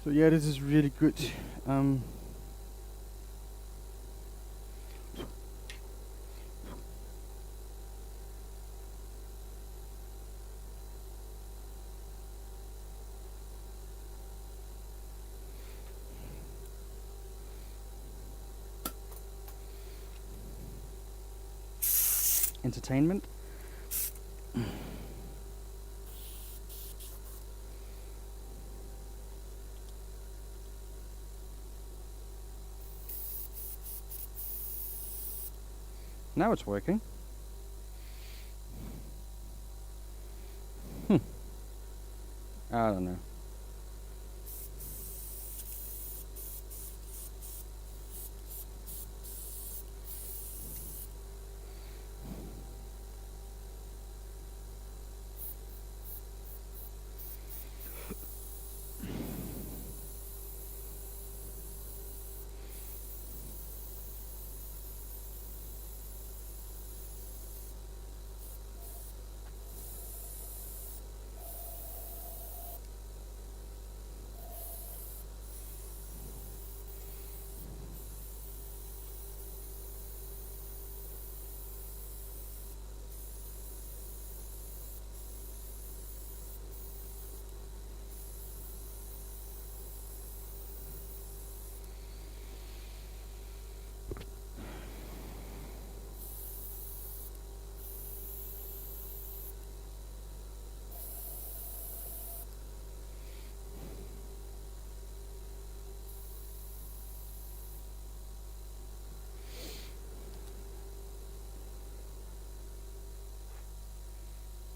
So yeah, this is really good. Entertainment. Now it's working. I don't know.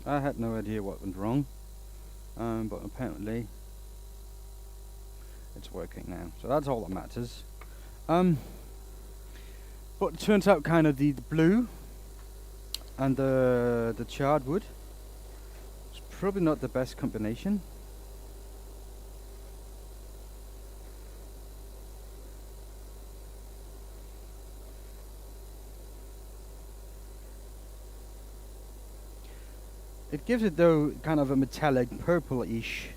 I had no idea what went wrong, but apparently it's working now. So that's all that matters. But it turns out kind of the blue and the charred wood is probably not the best combination. It gives it though kind of a metallic purple-ish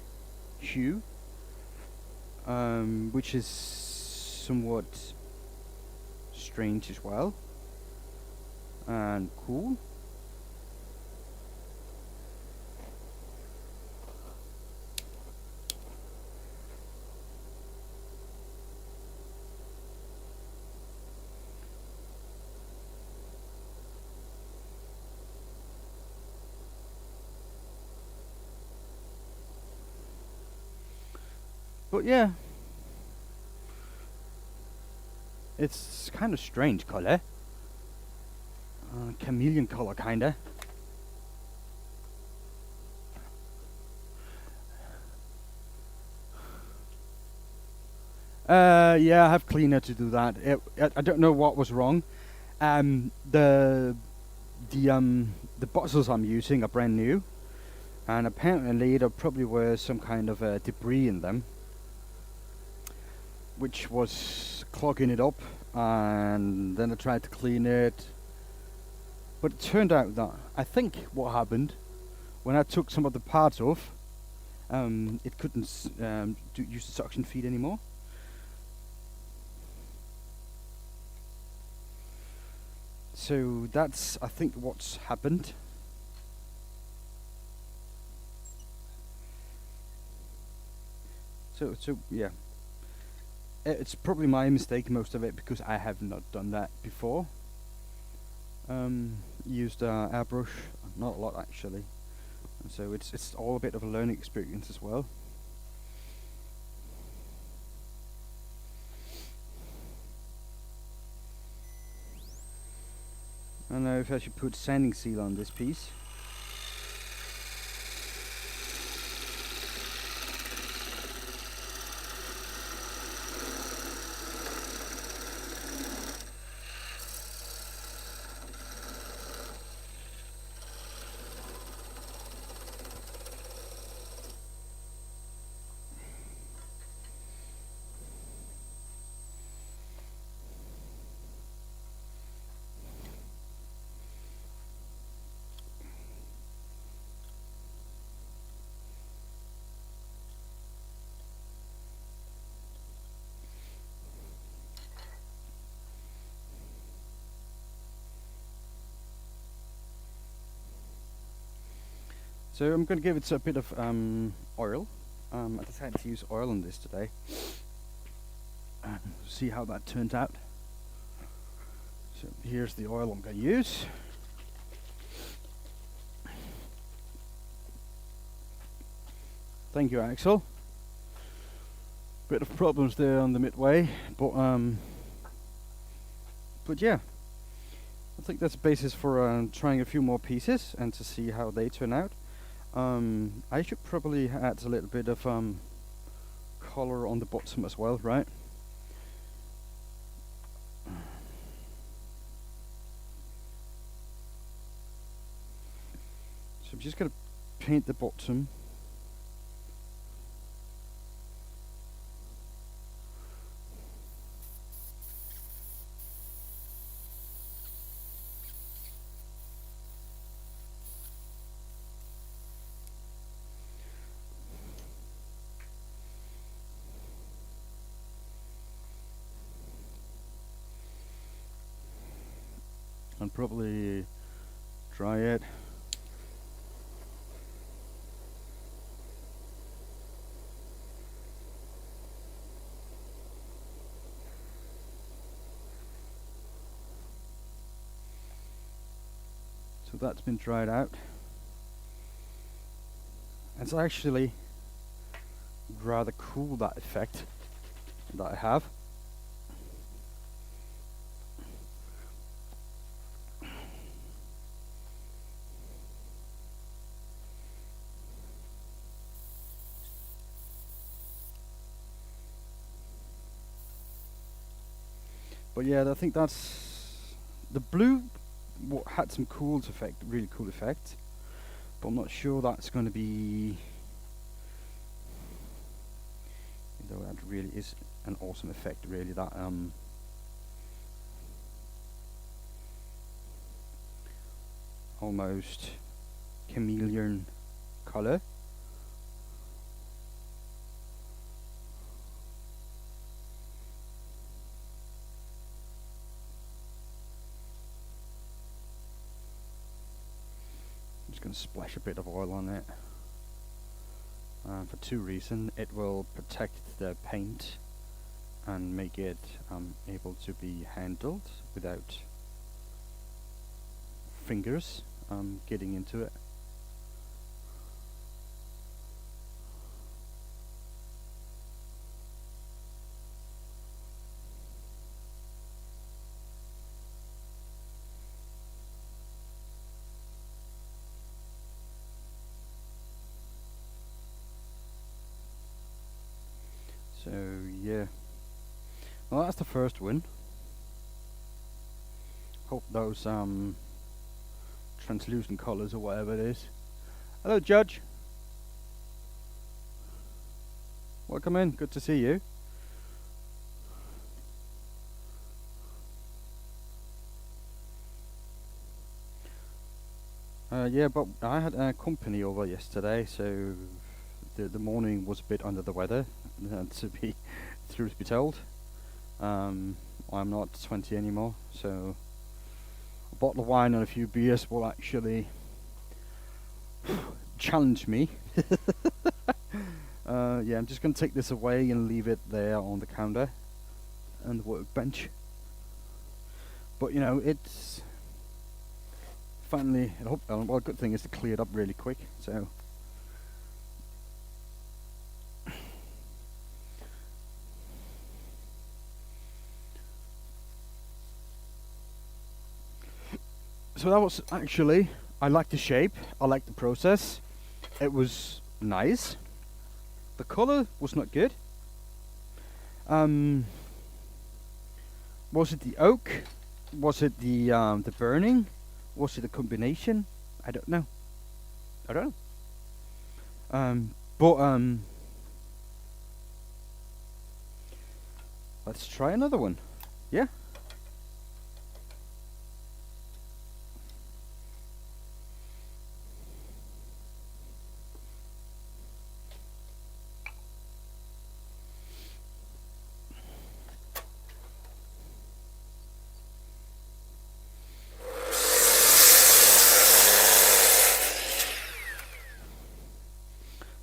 hue, which is somewhat strange as well and cool. But yeah, it's kind of strange color, chameleon color kinda. Yeah, I have cleaner to do that. I don't know what was wrong. The bottles I'm using are brand new, and apparently there probably were some kind of debris in them. which was clogging it up, and then I tried to clean it. But it turned out that I think what happened when I took some of the parts off, it couldn't use the suction feed anymore. So that's, I think, what's happened. So yeah, it's probably my mistake, most of it, because I have not done that before. Used airbrush, not a lot actually. So it's all a bit of a learning experience as well. I don't know if I should put sanding seal on this piece. So I'm going to give it a bit of oil. I decided to use oil on this today. See how that turns out. So here's the oil I'm going to use. Thank you, Axel. Bit of problems there on the midway, but yeah, I think that's the basis for trying a few more pieces and to see how they turn out. I should probably add a little bit of color on the bottom as well, right? So I'm just going to paint the bottom. And probably dry it. So that's been dried out. It's actually rather cool, that effect that I have. But yeah, I think that's the blue. Had some really cool effect, but I'm not sure that's going to be. Though that really is an awesome effect, really. That almost chameleon color. Going to splash a bit of oil on it for two reasons. It will protect the paint and make it able to be handled without fingers getting into it. So yeah, well, that's the first one. Hope those translucent colors or whatever it is. Hello, Judge. Welcome in. Good to see you. Yeah, but I had company over yesterday, so the morning was a bit under the weather, to be truth be told. I'm not 20 anymore, so a bottle of wine and a few beers will actually challenge me. Yeah, I'm just going to take this away and leave it there on the counter and the workbench. But you know, it's finally. I hope. Well, good thing is to clear it up really quick. So. So that was actually. I like the shape. I like the process. It was nice. The color was not good. Was it the oak? Was it the burning? Was it a combination? I don't know. I don't know. But let's try another one. Yeah.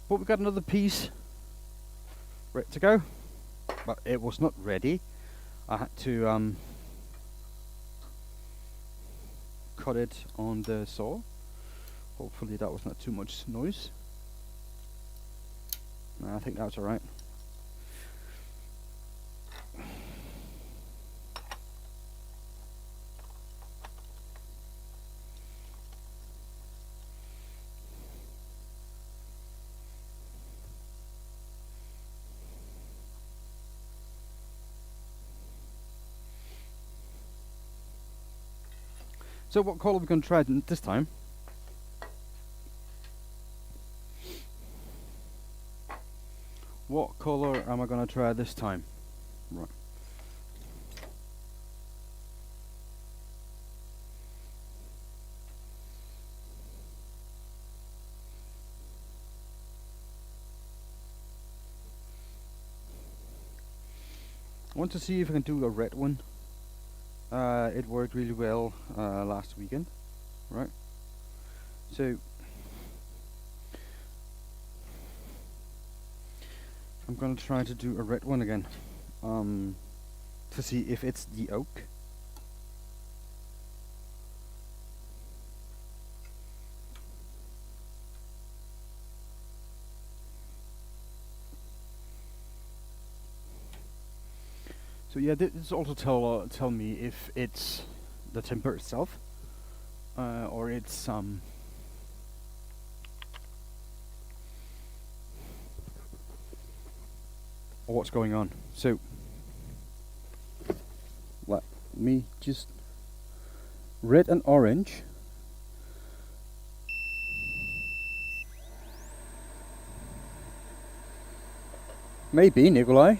But we got another piece ready to go. But it was not ready. I had to cut it on the saw. Hopefully that was not too much noise. No, I think that's alright. So what colour are we going to try this time? What colour am I going to try this time? Right. I want to see if I can do a red one. It worked really well last weekend, right? So I'm gonna try to do a red one again, to see if it's the oak. So yeah, this also tell me if it's the timber itself, or it's or what's going on. So let me just red and orange. Maybe Nikolai.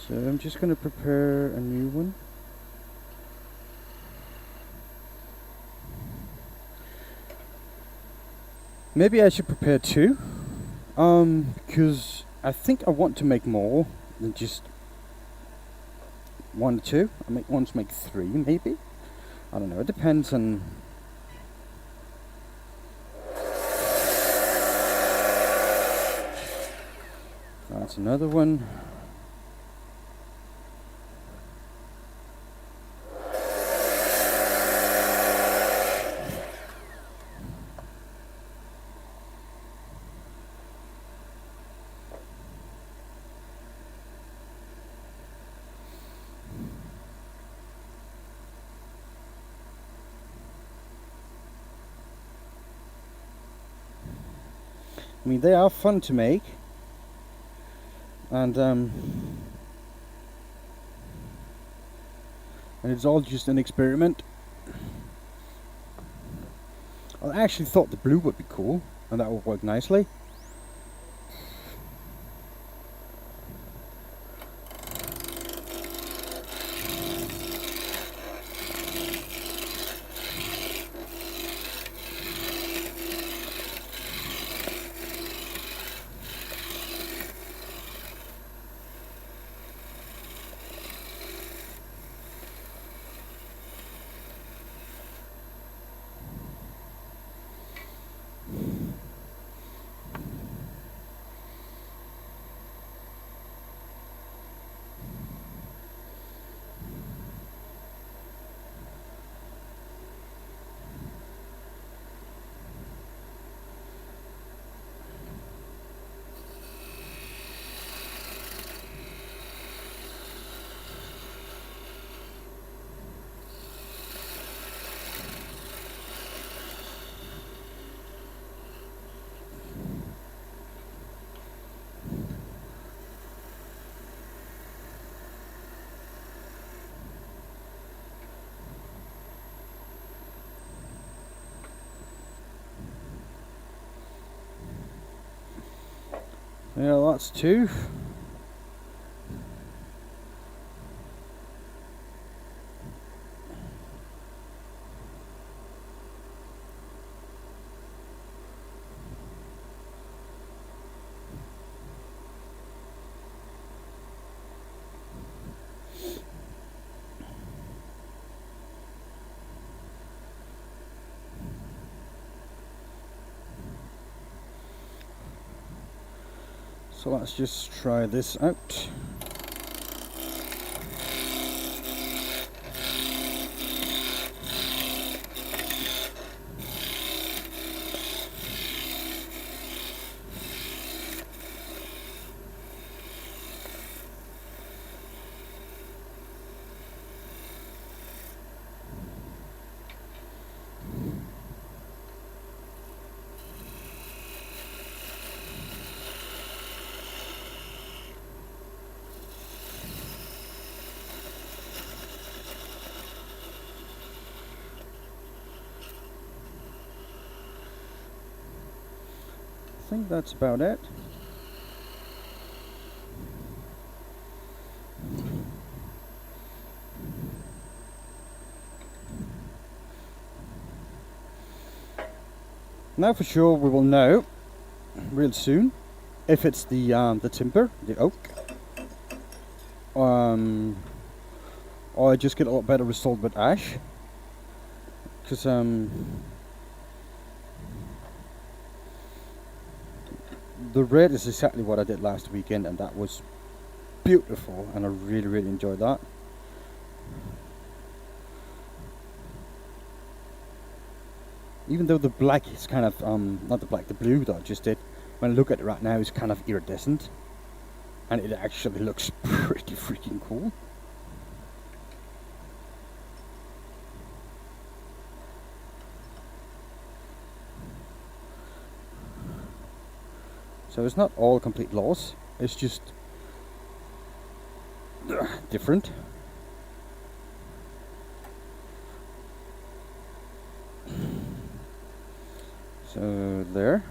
So I'm just going to prepare a new one. Maybe I should prepare two. Because I think I want to make more than just one or two. Want to make three, maybe. I don't know. It depends on. That's another one. I mean, they are fun to make, and it's all just an experiment. I actually thought the blue would be cool, and that would work nicely. Yeah, that's two. So let's just try this out. I think that's about it. Now for sure we will know real soon if it's the timber, the oak, or I just get a lot better result with ash, because the red is exactly what I did last weekend, and that was beautiful, and I really enjoyed that. Even though the black is kind of not the black, the blue that I just did, when I look at it right now, is kind of iridescent, and it actually looks pretty freaking cool. So it's not all complete loss, it's just different. So there.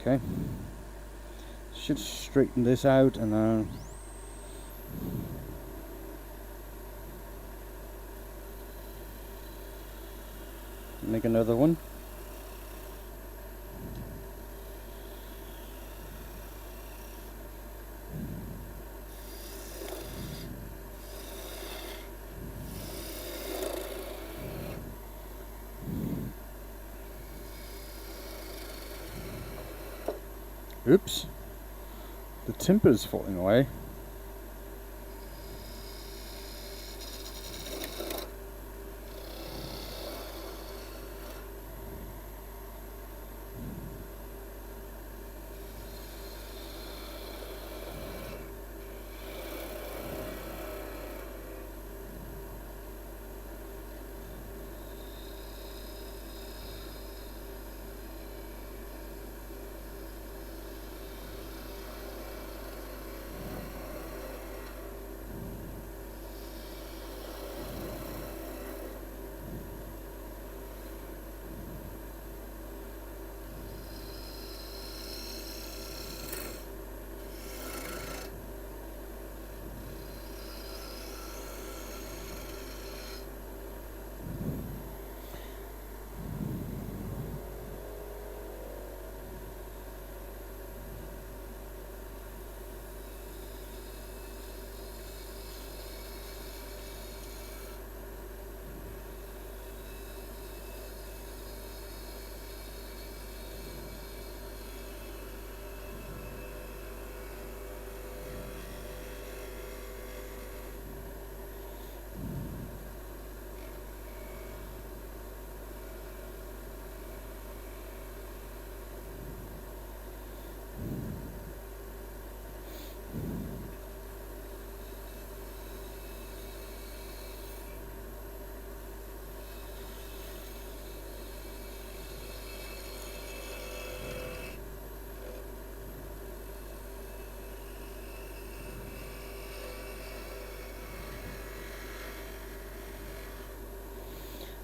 Okay. Should straighten this out and make another one. Oops. The timber is falling away.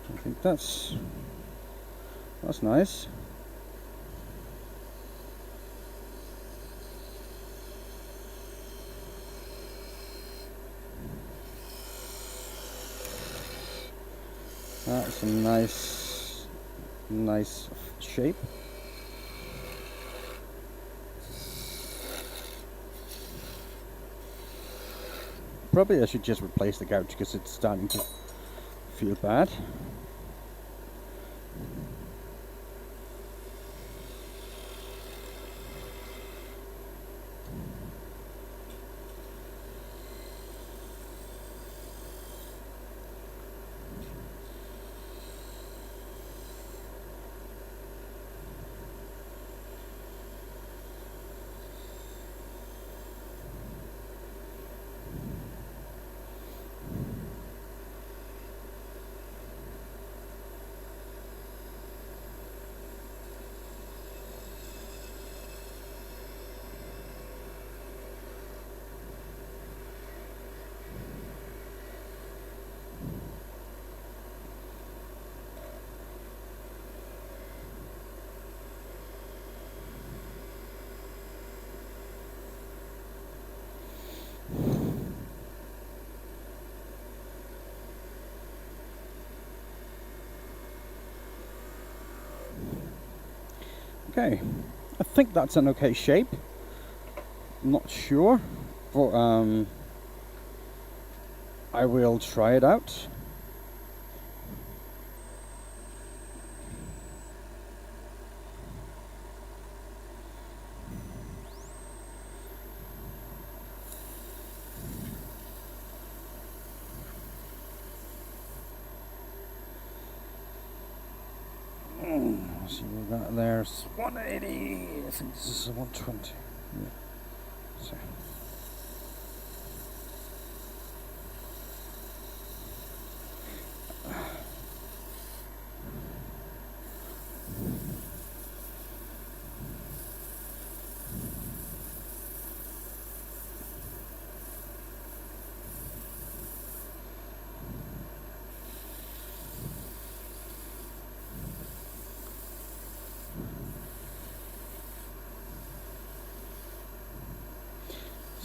I think that's nice. That's a nice shape. Probably I should just replace the couch because it's starting to feel bad. Okay, I think that's an okay shape. I'm not sure, but I will try it out. See what we got there. It's 180. I think this is a 120. Yeah. So.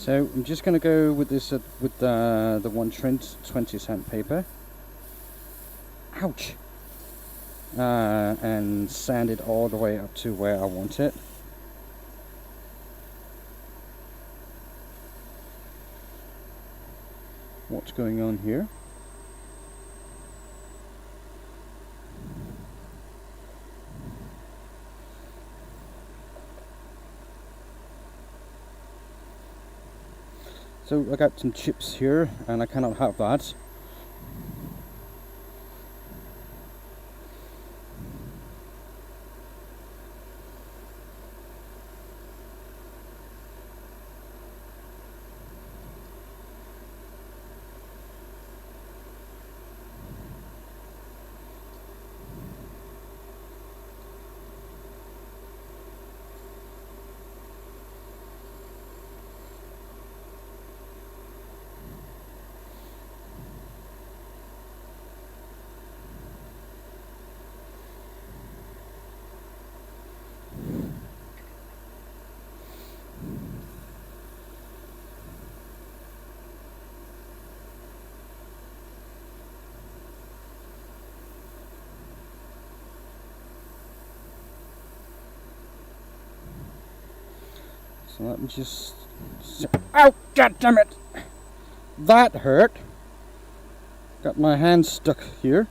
So I'm just going to go with this with the 120-cent paper. Ouch! And sand it all the way up to where I want it. What's going on here? So I got some chips here, and I cannot have that. So let me just... Ow! God damn it! That hurt! Got my hand stuck here.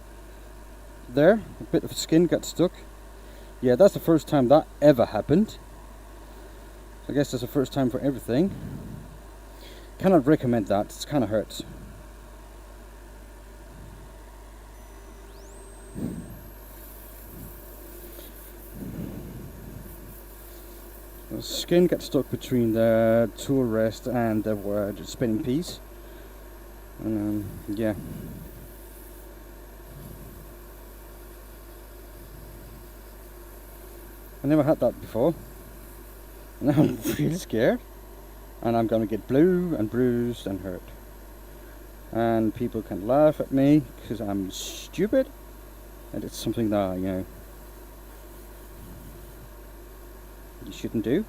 There, a bit of skin got stuck. Yeah, that's the first time that ever happened. I guess that's the first time for everything. Cannot recommend that, it kind of hurts. The skin gets stuck between the tool rest and the spinning piece. And yeah. I never had that before. Now I'm really scared. And I'm gonna get blue and bruised and hurt. And people can laugh at me because I'm stupid. And it's something that, you know, you shouldn't do.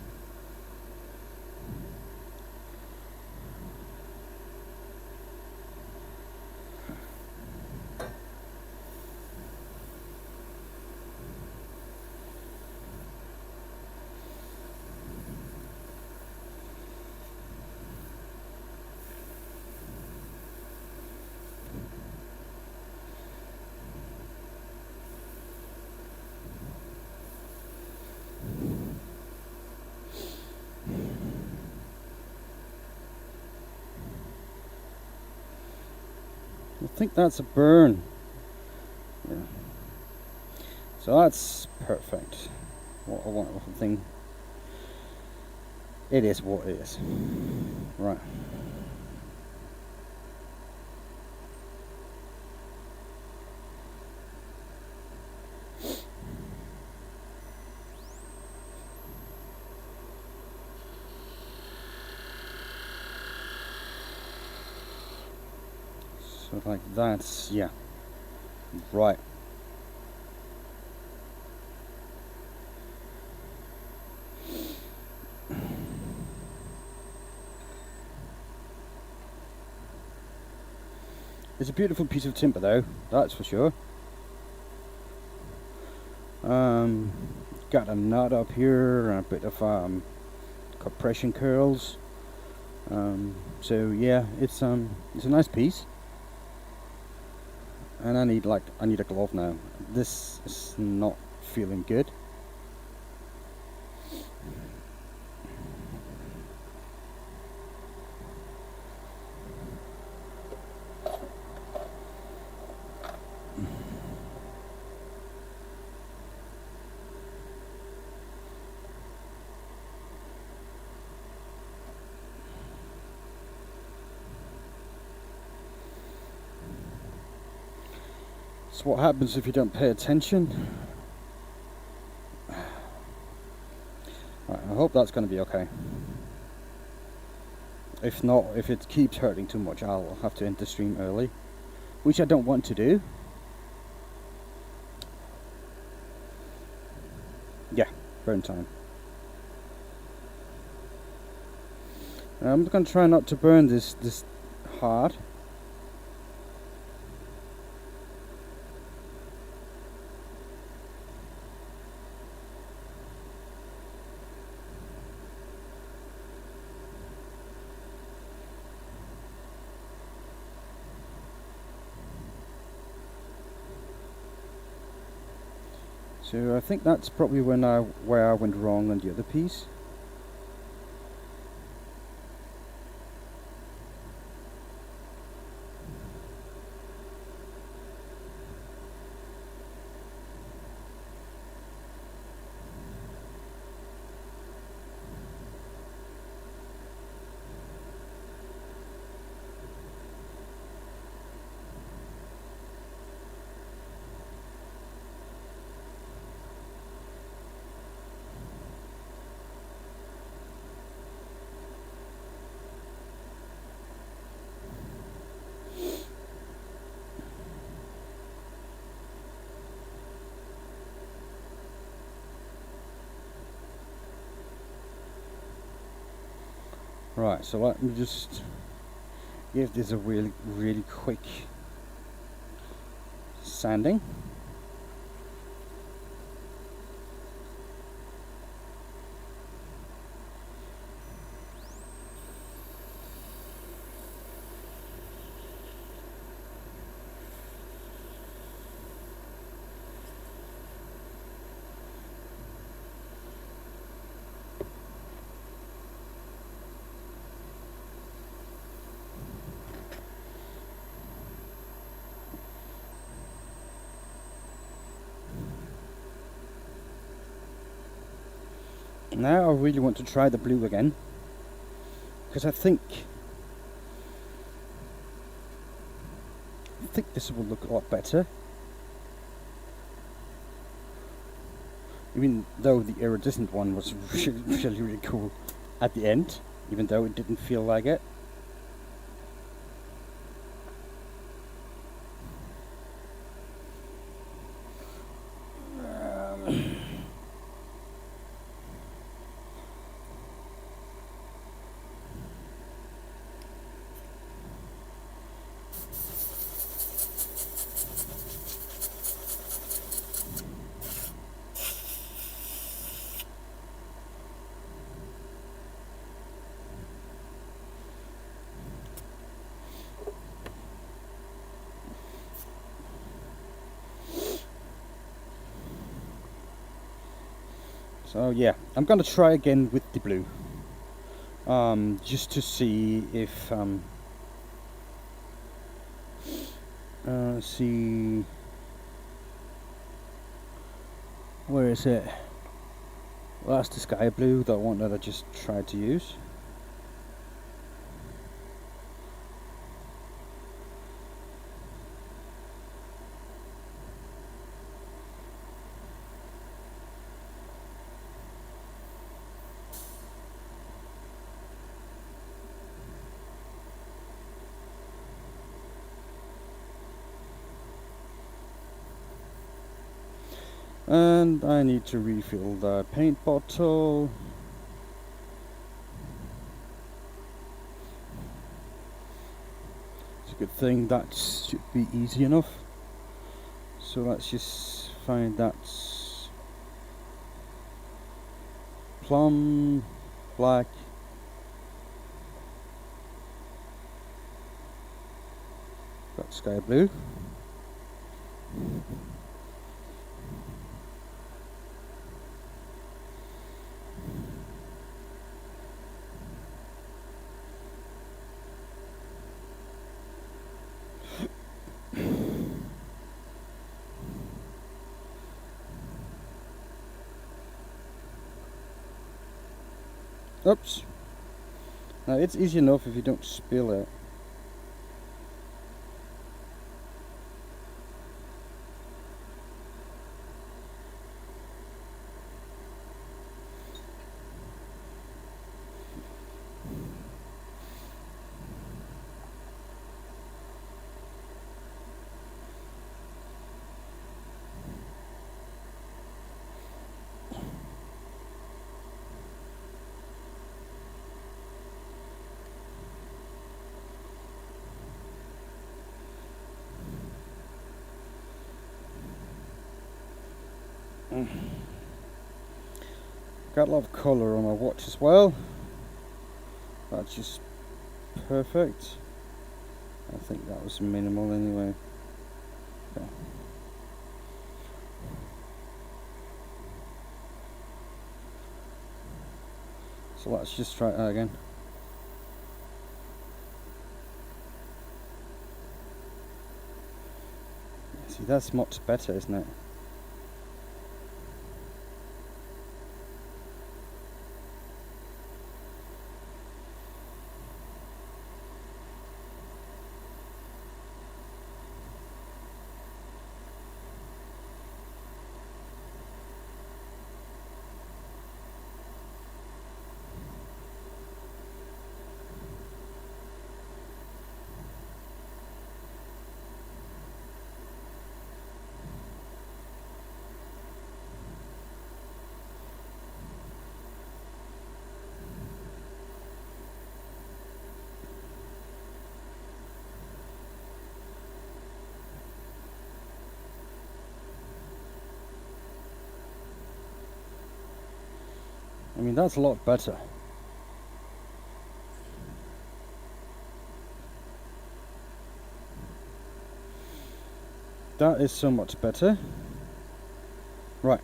I think that's a burn. Yeah. So that's perfect. What a wonderful thing. It is what it is. Right. So like that's, yeah, right. It's a beautiful piece of timber though, that's for sure. Got a knot up here and a bit of compression curls. So yeah, it's a nice piece. And I need a glove now. This is not feeling good. So what happens if you don't pay attention? Right, I hope that's going to be okay. If not, if it keeps hurting too much, I'll have to end the stream early, which I don't want to do. Yeah, burn time. I'm going to try not to burn this hard. So I think that's probably where I went wrong on the other piece. Right, so let me just give this a really quick sanding. Now I really want to try the blue again, because I think this will look a lot better. Even though the iridescent one was really cool at the end, even though it didn't feel like it. So yeah, I'm gonna try again with the blue, just to see if see, where is it? Well, that's the sky blue, that one that I just tried to use. And I need to refill the paint bottle. It's a good thing, that should be easy enough. So let's just find that plum, black, that sky blue. Oops. Now it's easy enough if you don't spill it. Got a lot of colour on my watch as well. That's just perfect. I think that was minimal anyway. Okay. So let's just try that again. See, that's much better, isn't it? I mean, that's a lot better. That is so much better. Right.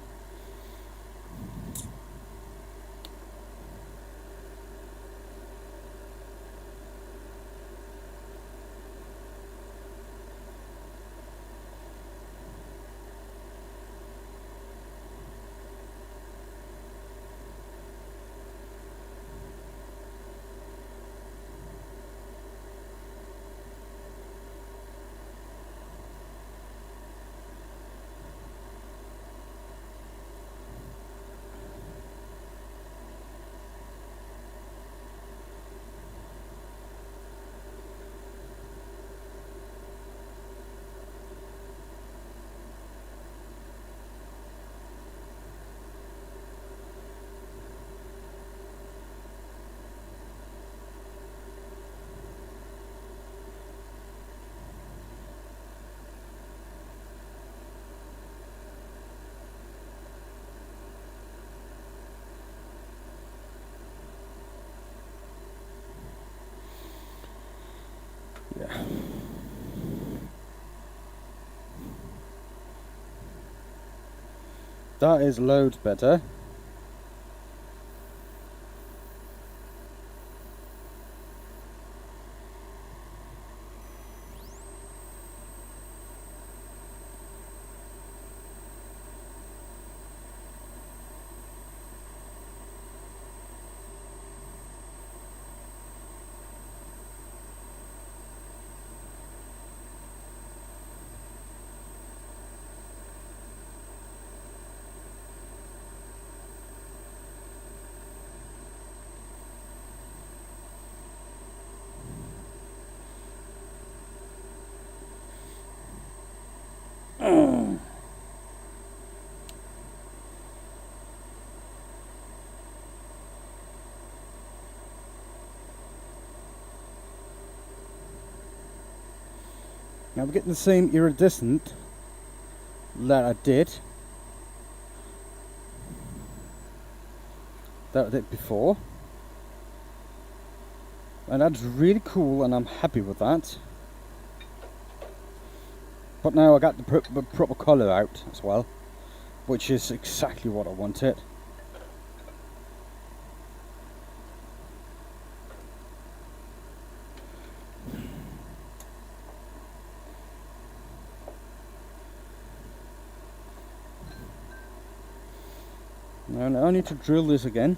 Yeah. That is loads better. Now we're getting the same iridescent that I did before, and that's really cool, and I'm happy with that. But now I got the proper colour out as well, which is exactly what I wanted. Now I need to drill this again.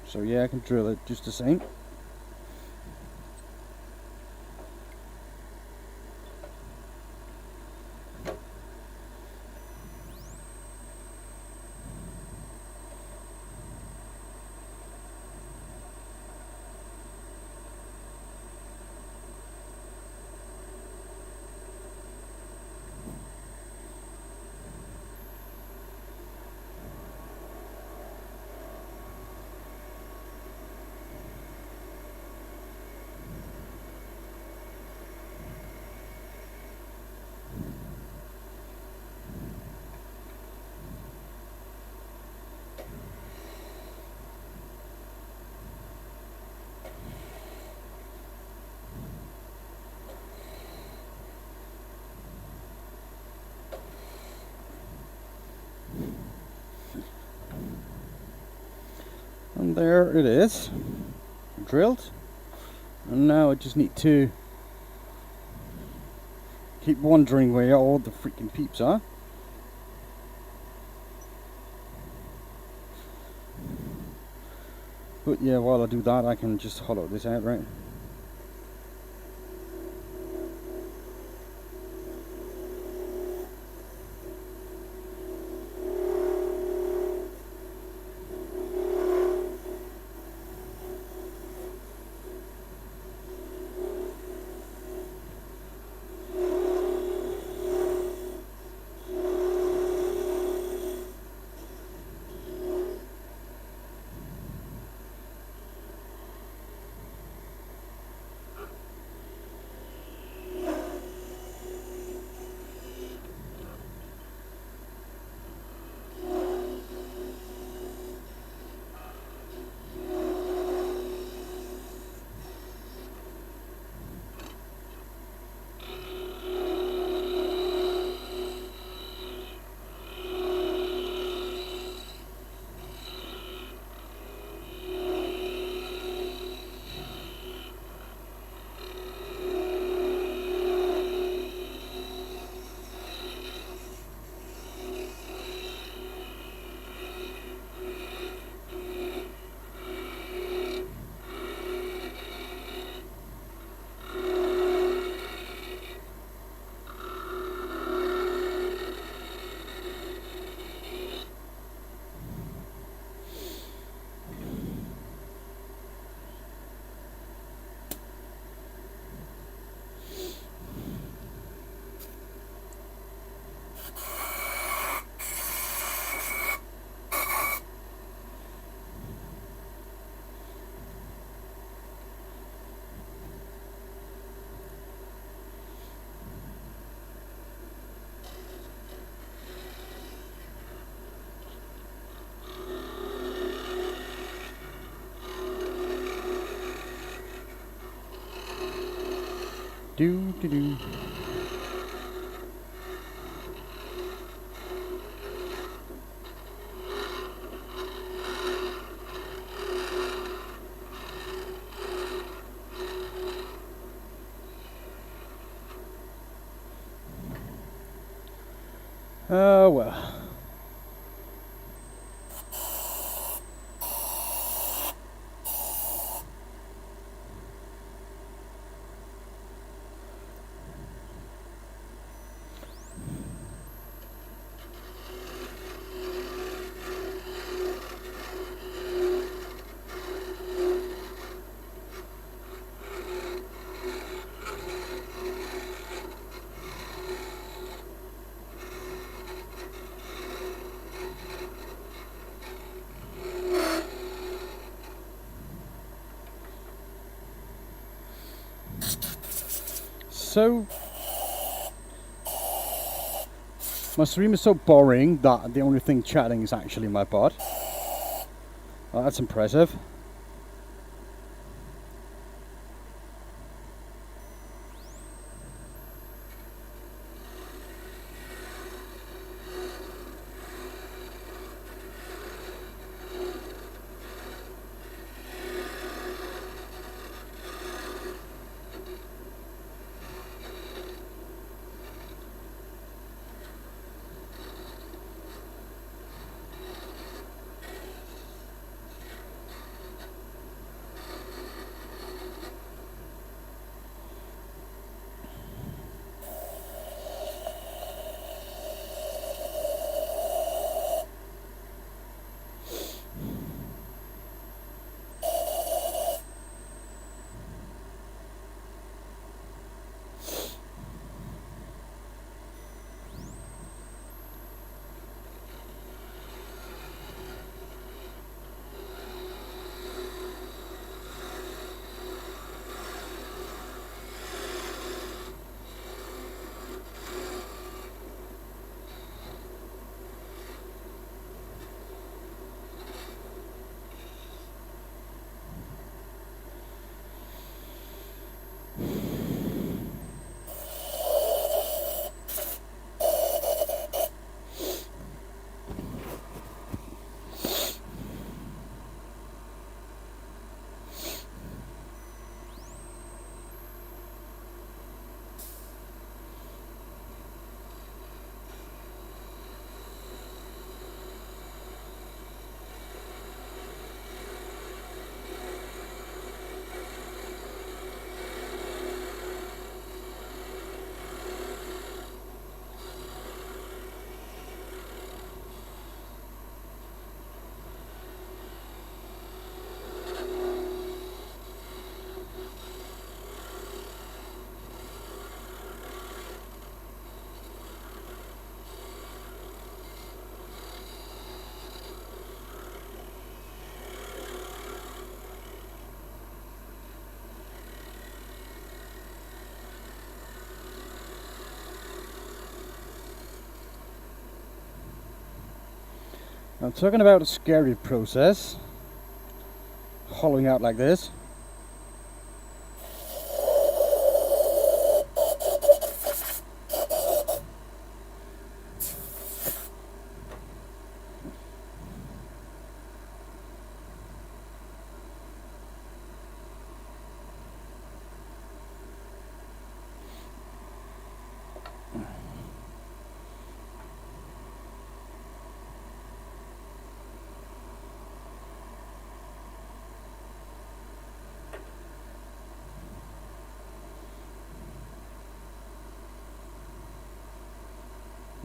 So yeah, I can drill it just the same. And there it is, drilled. And now I just need to keep wondering where all the freaking peeps are. But yeah, while I do that, I can just hollow this out, right? Do do do. Oh well. So my stream is so boring that the only thing chatting is actually my bot. Well, that's impressive. I'm talking about a scary process, hollowing out like this.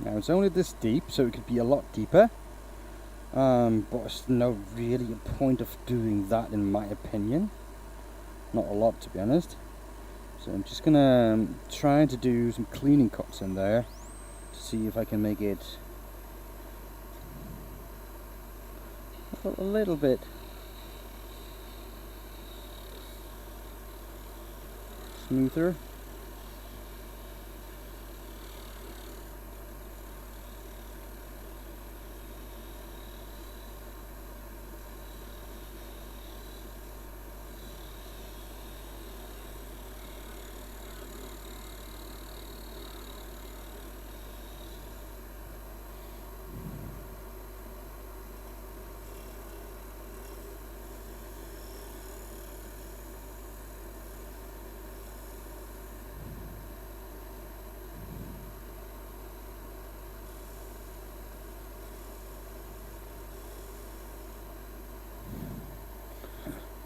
Now it's only this deep, so it could be a lot deeper, but there's no really a point of doing that in my opinion. Not a lot, to be honest. So I'm just gonna try to do some cleaning cuts in there to see if I can make it a little bit smoother.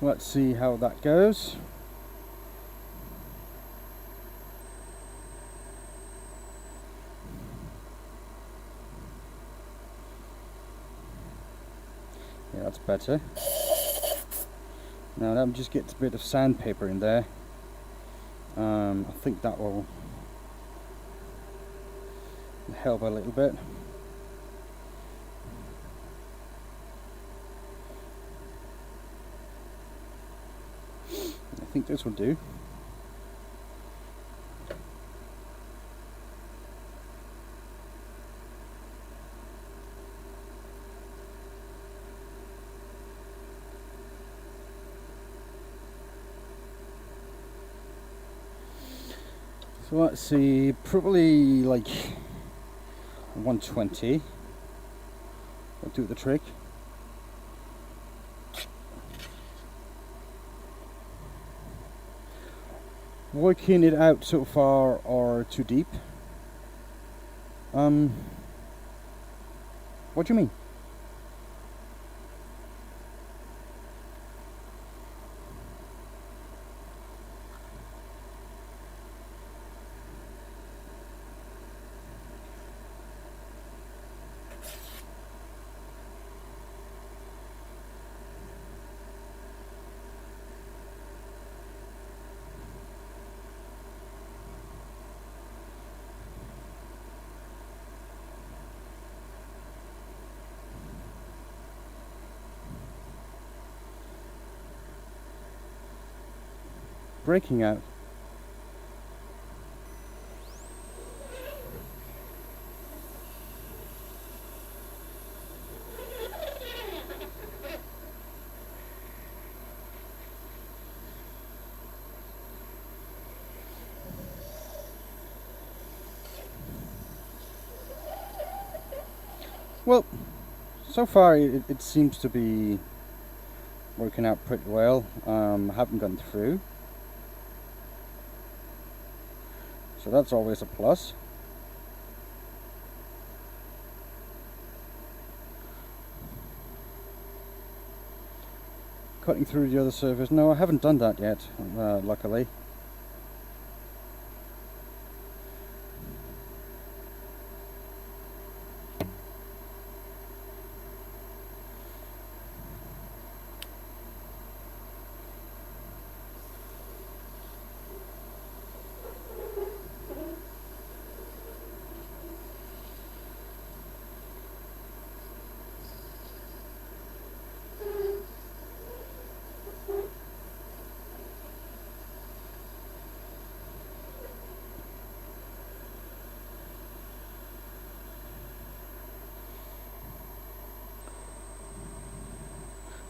Let's see how that goes. Yeah, that's better. Now let me just get a bit of sandpaper in there. I think that will help a little bit. I think this will do. So let's see, probably like 120 will do the trick. Working it out so far or too deep? What do you mean? Breaking out. Well, so far it seems to be working out pretty well. I haven't gone through, so that's always a plus. Cutting through the other surface. No, I haven't done that yet, luckily.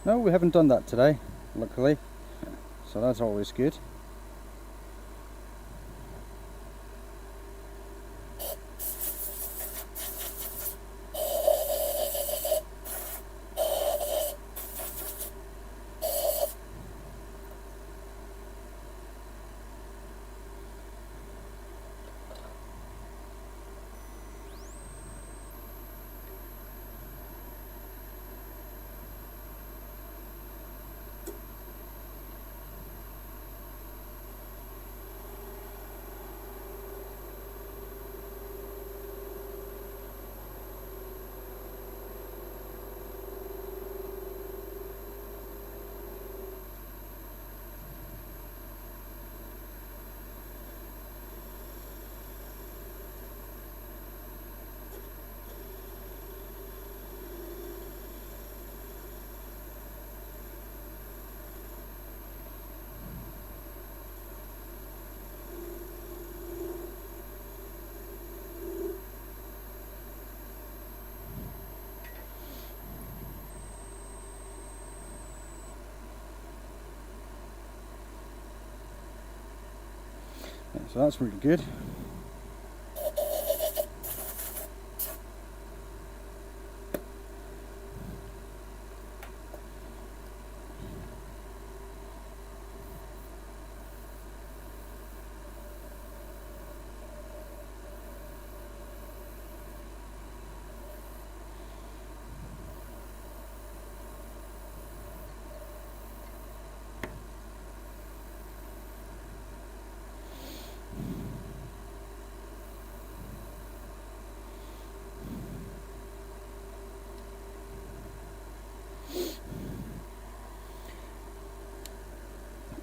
No, we haven't done that today, luckily, so that's always good. So that's really good.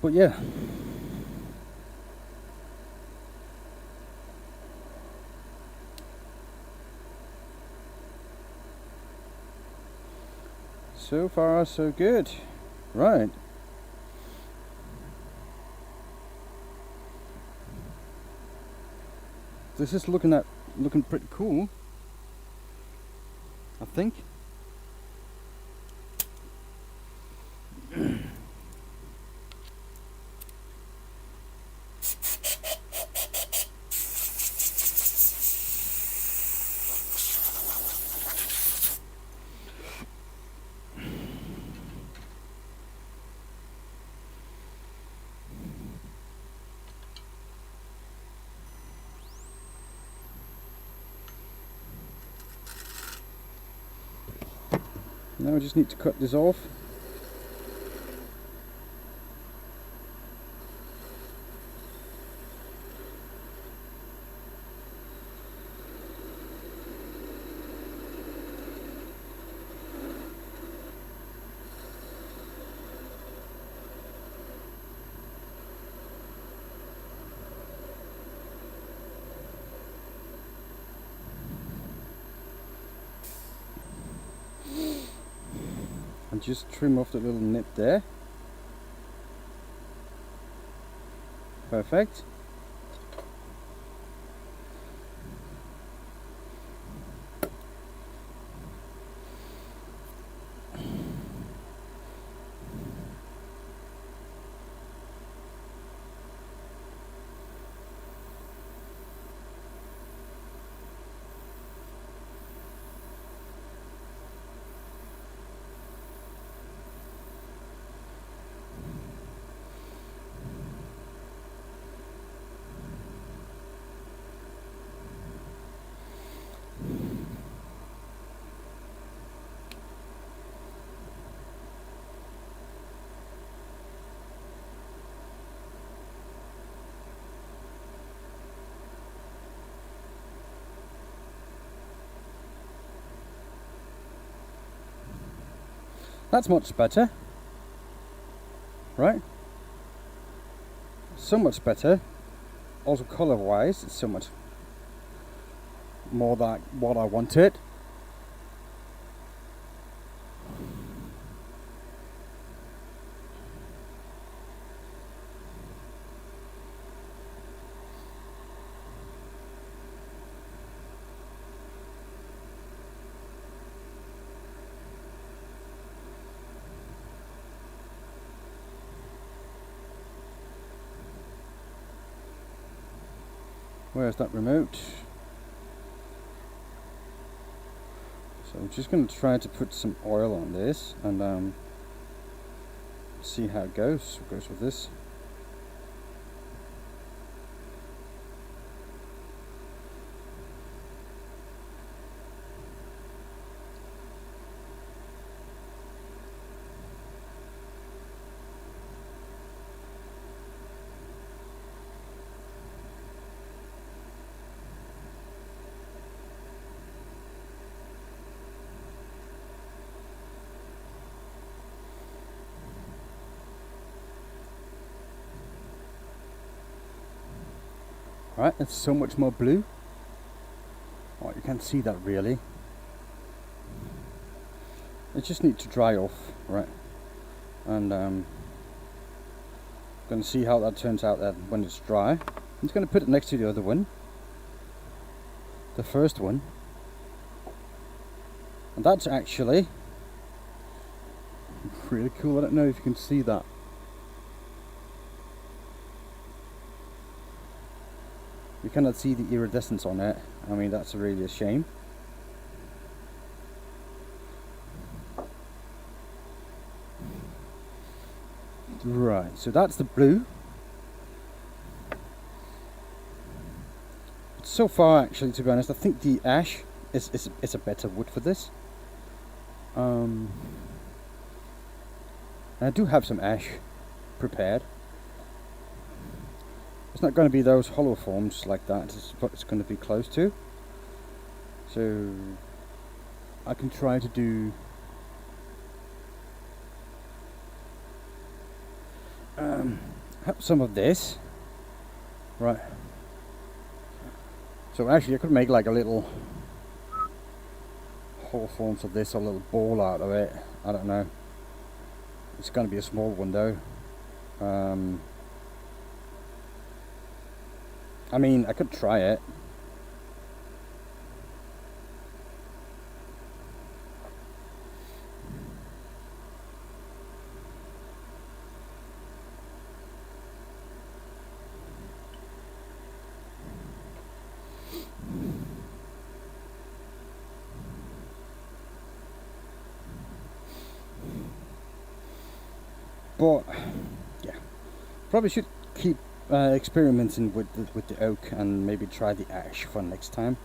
But yeah, so far so good. Right. This is looking pretty cool, I think. Now I just need to cut this off. And just trim off the little nip there. Perfect. That's much better, right? So much better. Also color wise, it's so much more like what I wanted. Where's that remote? So I'm just going to try to put some oil on this and see how it goes. What goes with this? Alright, it's so much more blue. Oh, you can't see that really. It just needs to dry off, right? And going to see how that turns out then when it's dry. I'm just going to put it next to the other one, the first one, and that's actually really cool. I don't know if you can see that. You cannot see the iridescence on it. I mean, that's really a shame. Right, so that's the blue. So far, actually, to be honest, I think the ash is a better wood for this. And I do have some ash prepared. It's not going to be those hollow forms like that, it's what it's going to be close to. So I can try to do have some of this, right? So actually I could make like a little hollow forms of this, a little ball out of it. I don't know. It's going to be a small one though. I mean, I could try it. But yeah, probably should keep experimenting with the oak and maybe try the ash for next time.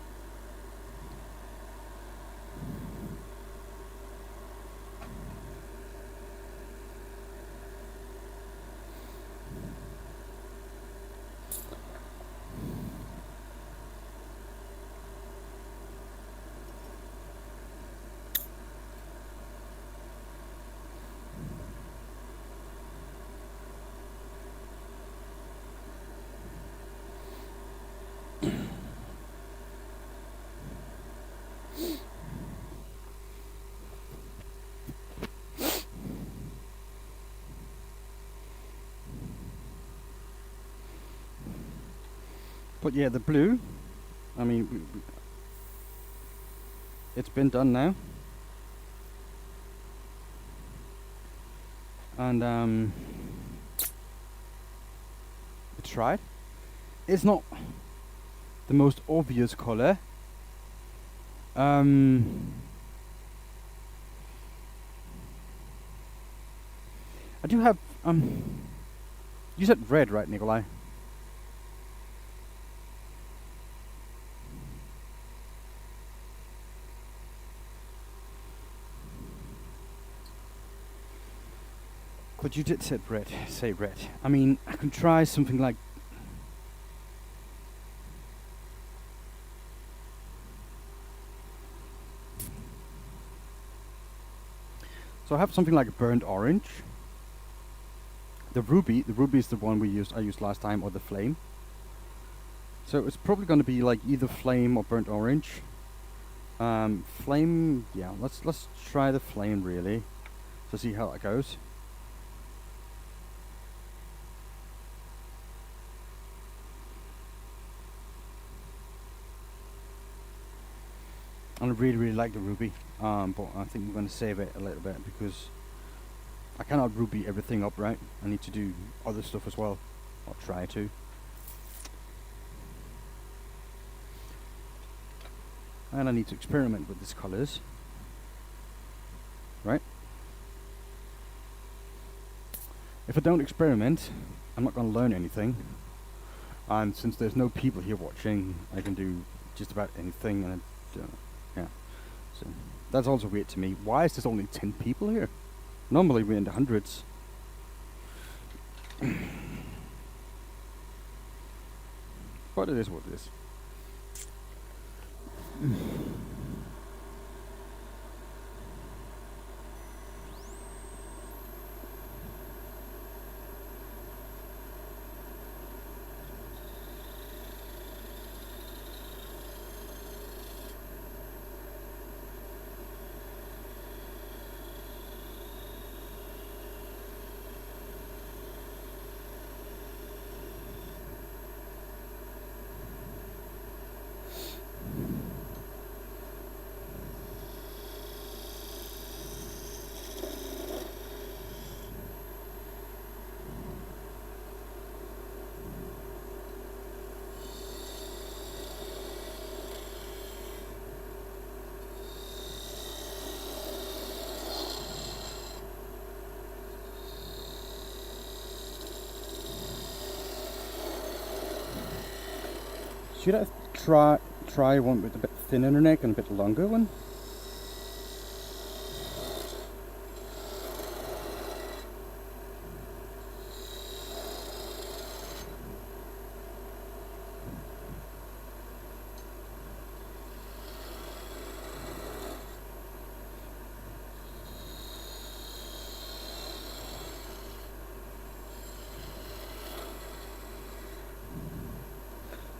But yeah, the blue, I mean, it's been done now. And it's tried. It's not the most obvious color. I do have you said red, right, Nikolai? But you did say red. I mean, I can try something like so I have something like a burnt orange. The ruby is the one I used last time, or the flame. So it's probably going to be like either flame or burnt orange. Flame, yeah. Let's try the flame really, to see how it goes. I really like the ruby, but I think I'm going to save it a little bit because I cannot ruby everything up, right? I need to do other stuff as well, or try to. and I need to experiment with these colors, right? If I don't experiment, I'm not going to learn anything. And since there's no people here watching, I can do just about anything, and yeah. So that's also weird to me. Why is there only 10 people here? Normally we're in the hundreds. But it is what it is. Should I try one with a bit thinner neck and a bit longer one?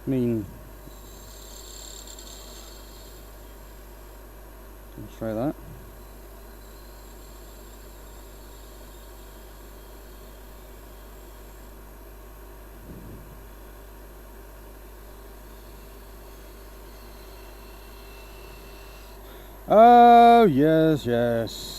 I mean, let's try that. Oh, yes, yes.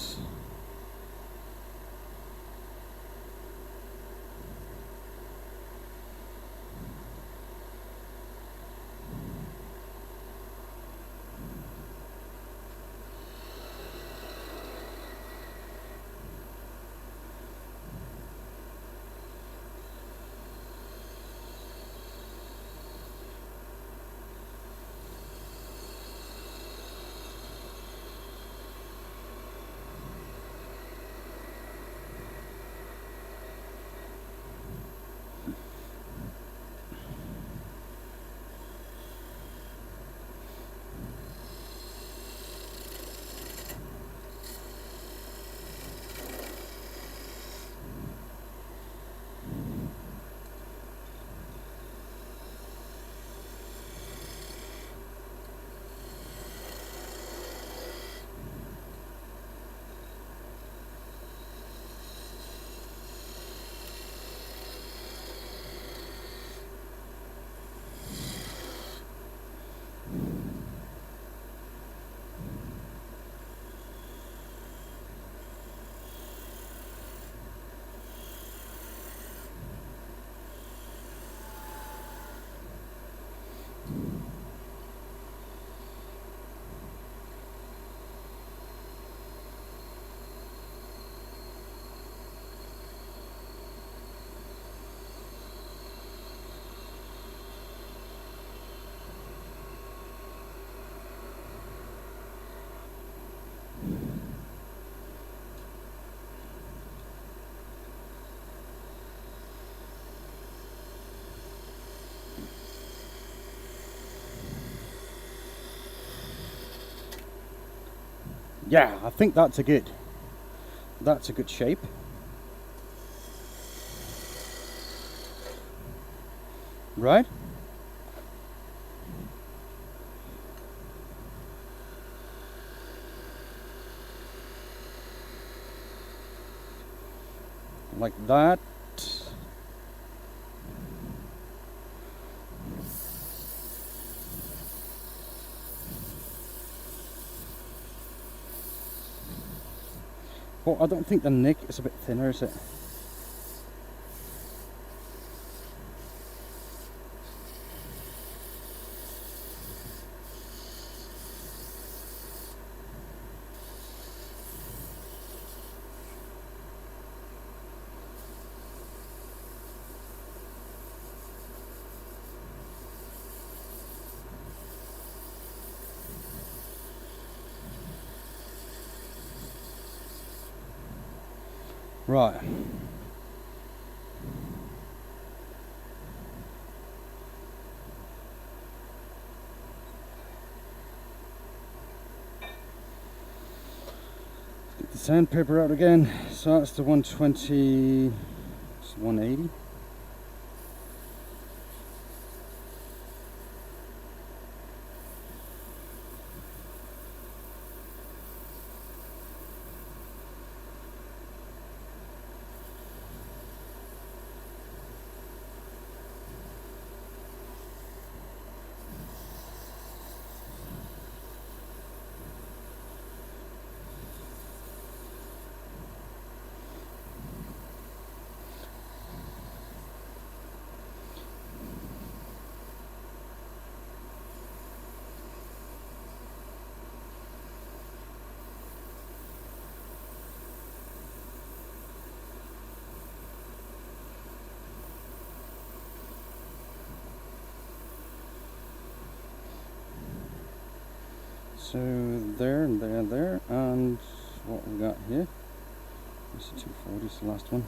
Yeah, I think that's a good shape. Right? Like that. Well, I don't think the neck is a bit thinner, is it? Right. Get the sandpaper out again. So that's the 120, it's 180. So there and there and there, and what we got here, this is 240, is the last one.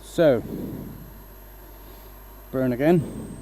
So, burn again.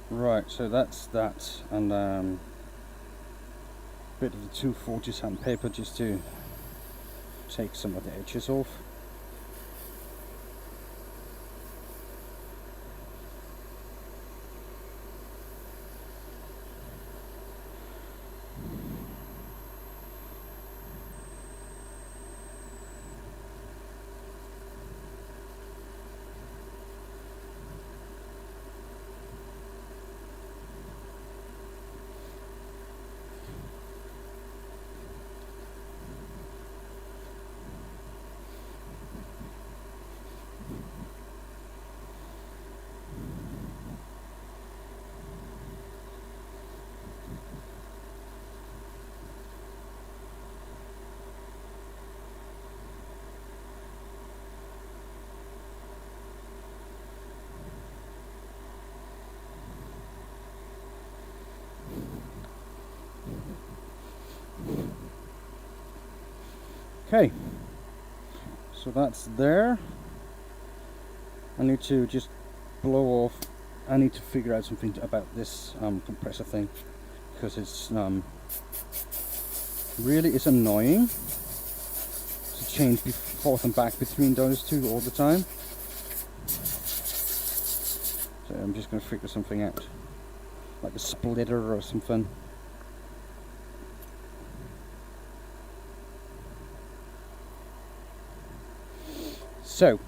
Right, so that's that, and bit of the 240 sandpaper just to take some of the edges off. Okay, so that's there. I need to just blow off. I need to figure out something about this compressor thing, because it's really is annoying to change forth and back between those two all the time. So I'm just going to figure something out, like a splitter or something. So,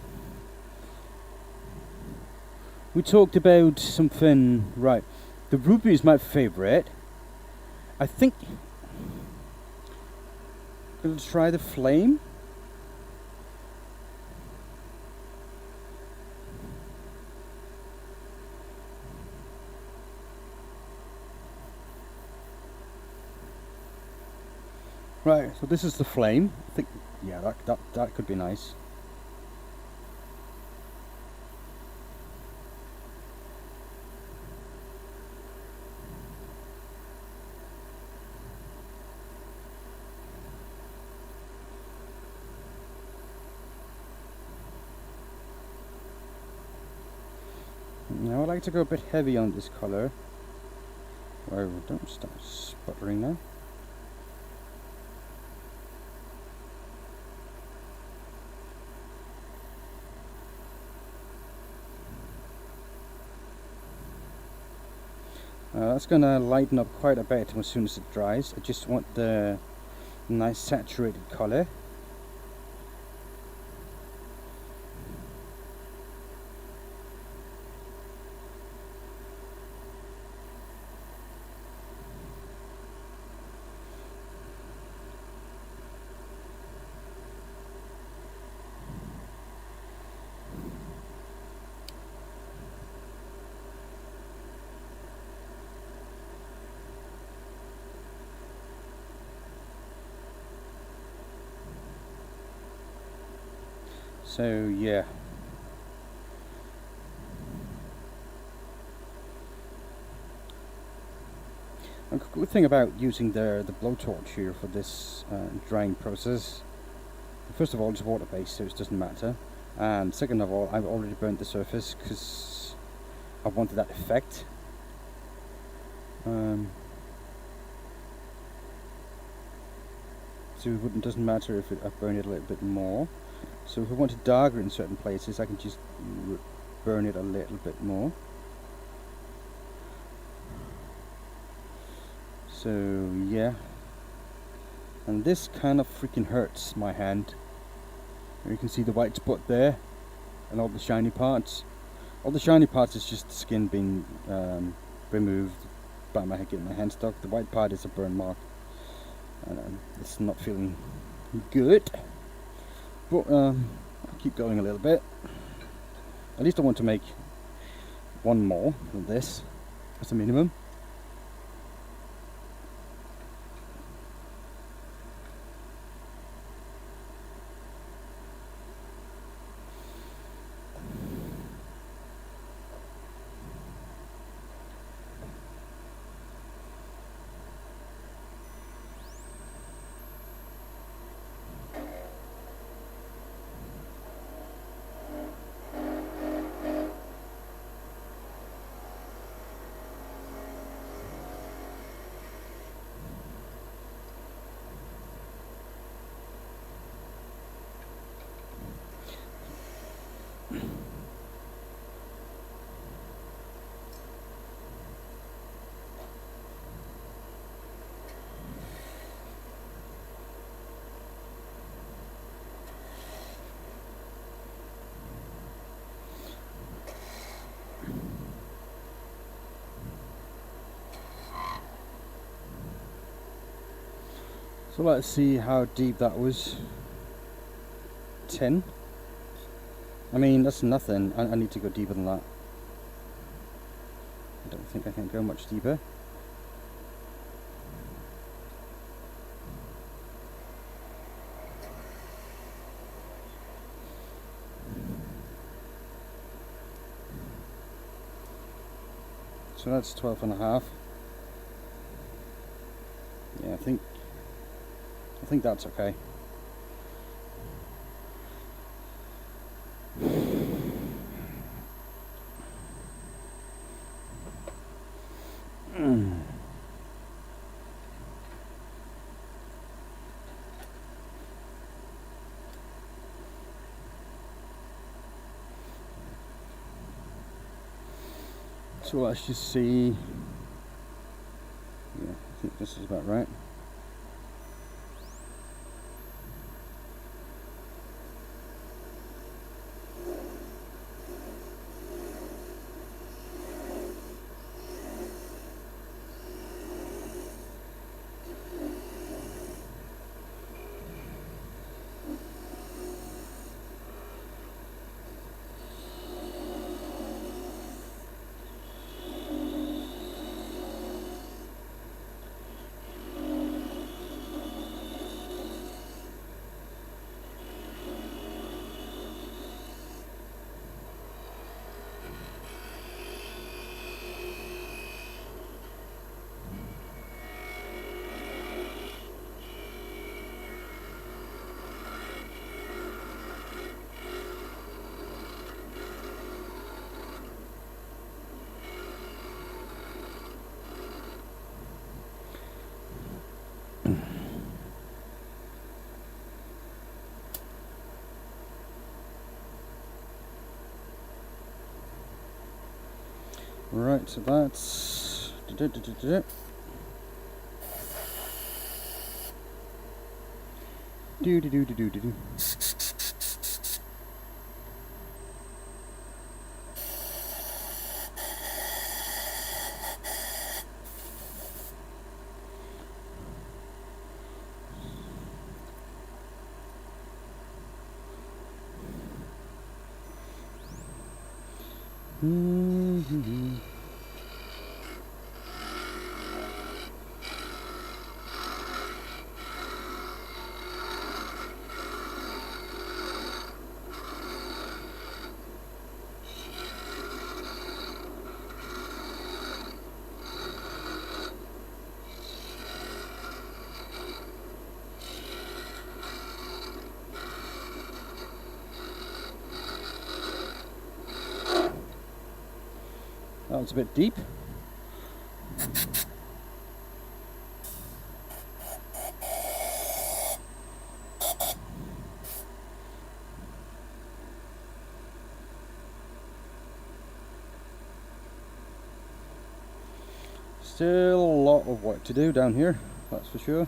we talked about something, right, the ruby is my favorite. I think I'm going to try the flame. Right, so this is the flame. I think, yeah, that could be nice. Now I like to go a bit heavy on this colour. Oh, don't start sputtering now. That's going to lighten up quite a bit as soon as it dries. I just want the nice saturated colour. So yeah. A good thing about using the blowtorch here for this drying process, first of all, it's water based, so it doesn't matter, and second of all, I've already burnt the surface because I wanted that effect. So it doesn't matter if I burn it a little bit more. So if I want it darker in certain places, I can just burn it a little bit more. So yeah, and this kind of freaking hurts my hand. You can see the white spot there and all the shiny parts. All the shiny parts is just the skin being removed by getting my hand stuck. The white part is a burn mark. It's not feeling good, but I'll keep going a little bit. At least I want to make one more than this as a minimum. So let's see how deep that was. 10. I mean, that's nothing. I need to go deeper than that. I don't think I can go much deeper. So that's 12.5. Yeah, I think that's okay. So let's just see. Yeah, I think this is about right. Right, so that's do. That was a bit deep. Still a lot of work to do down here, that's for sure.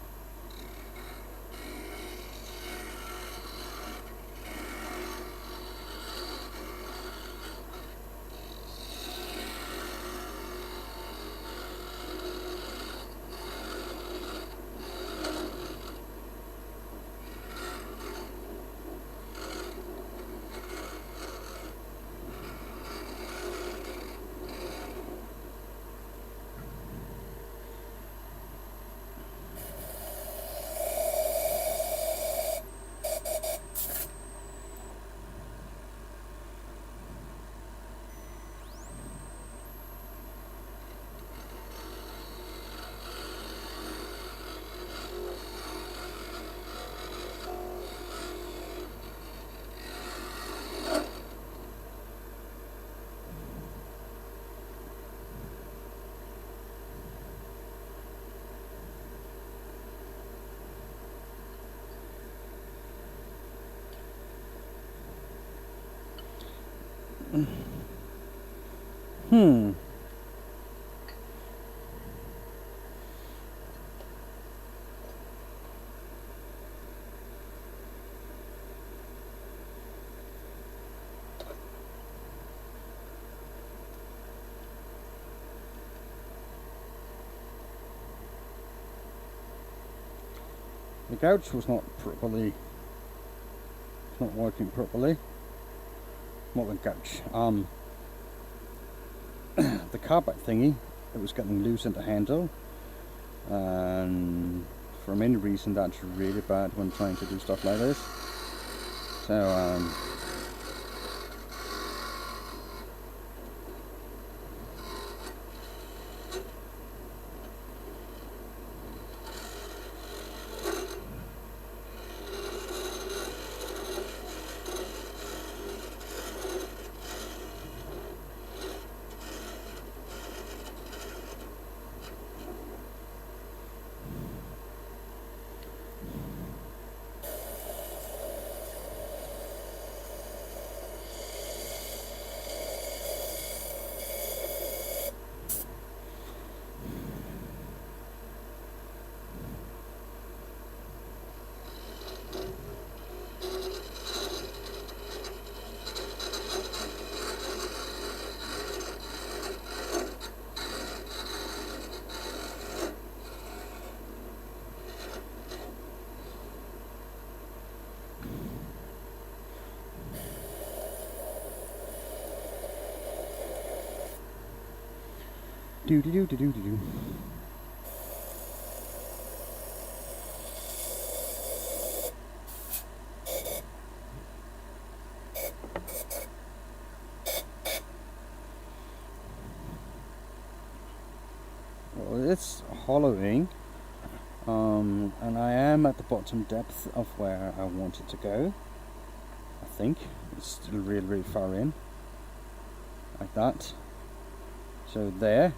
Hmm. The gouge was not working properly. Not the gouge. The carbide thingy, it was getting loose in the handle, and for many reasons that's really bad when trying to do stuff like this. So do. Well, it's hollowing, and I am at the bottom depth of where I want it to go. I think it's still really far in, like that. So there,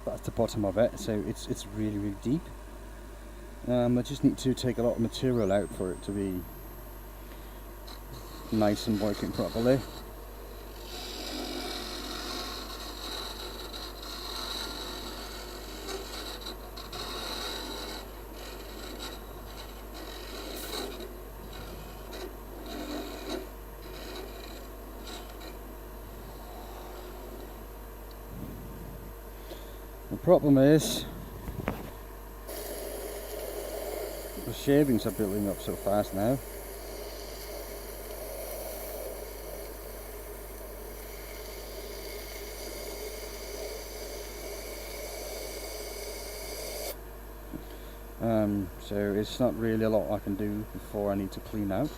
that's the bottom of it. So it's really deep. I just need to take a lot of material out for it to be nice and working properly. problem is the shavings are building up so fast now. So it's not really a lot I can do before I need to clean out.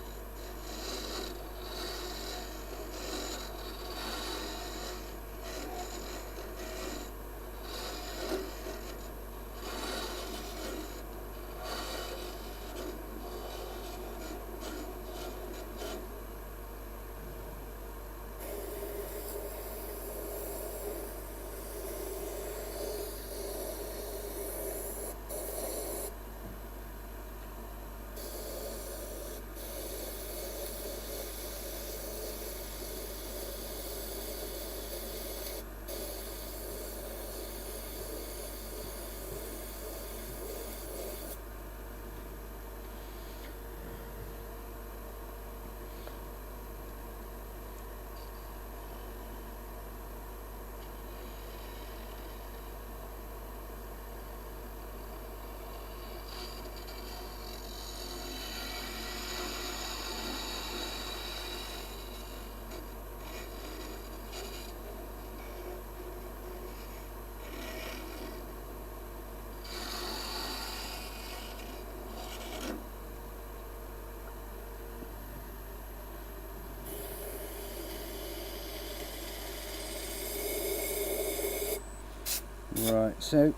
Right, so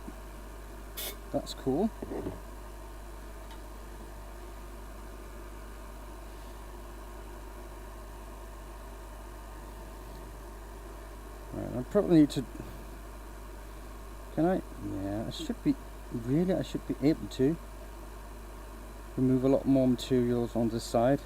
that's cool. Right, I probably need to. Can I? Yeah, I should be. Really, I should be able to remove a lot more materials on this side.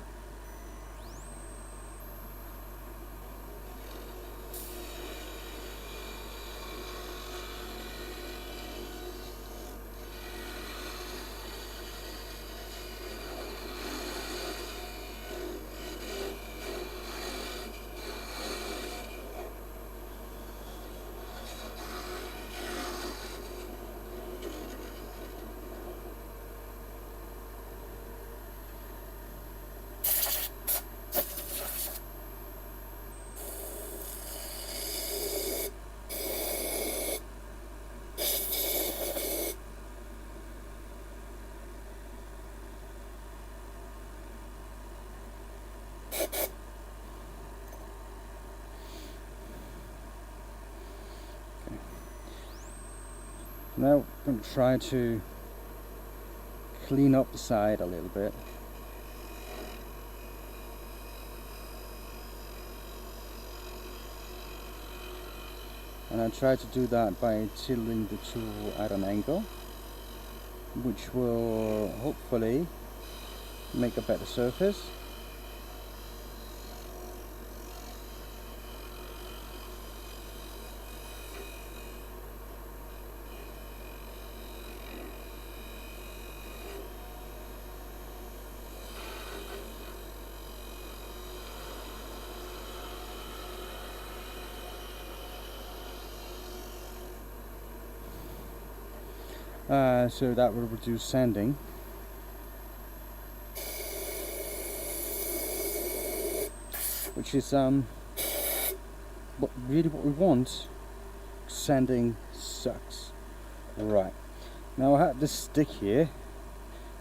Now I'm going to try to clean up the side a little bit. And I try to do that by tilting the tool at an angle, which will hopefully make a better surface. So that will reduce sanding. Which is really what we want. Sanding sucks. Right. Now I have this stick here,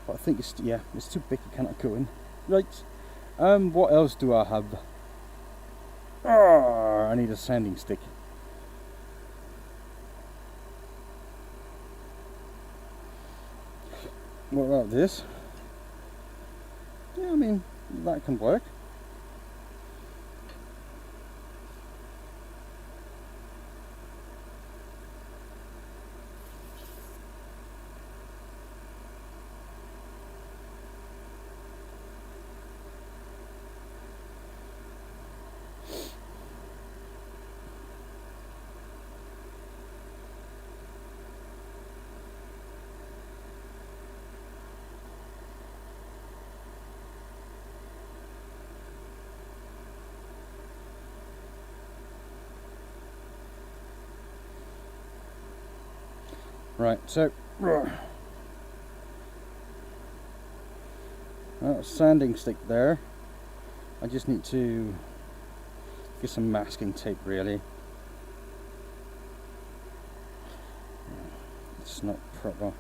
but I think it's too big, it cannot go in. Right. What else do I have? I need a sanding stick. What about this? Yeah, I mean, that can work. Right, so sanding stick there. I just need to get some masking tape really. It's not proper.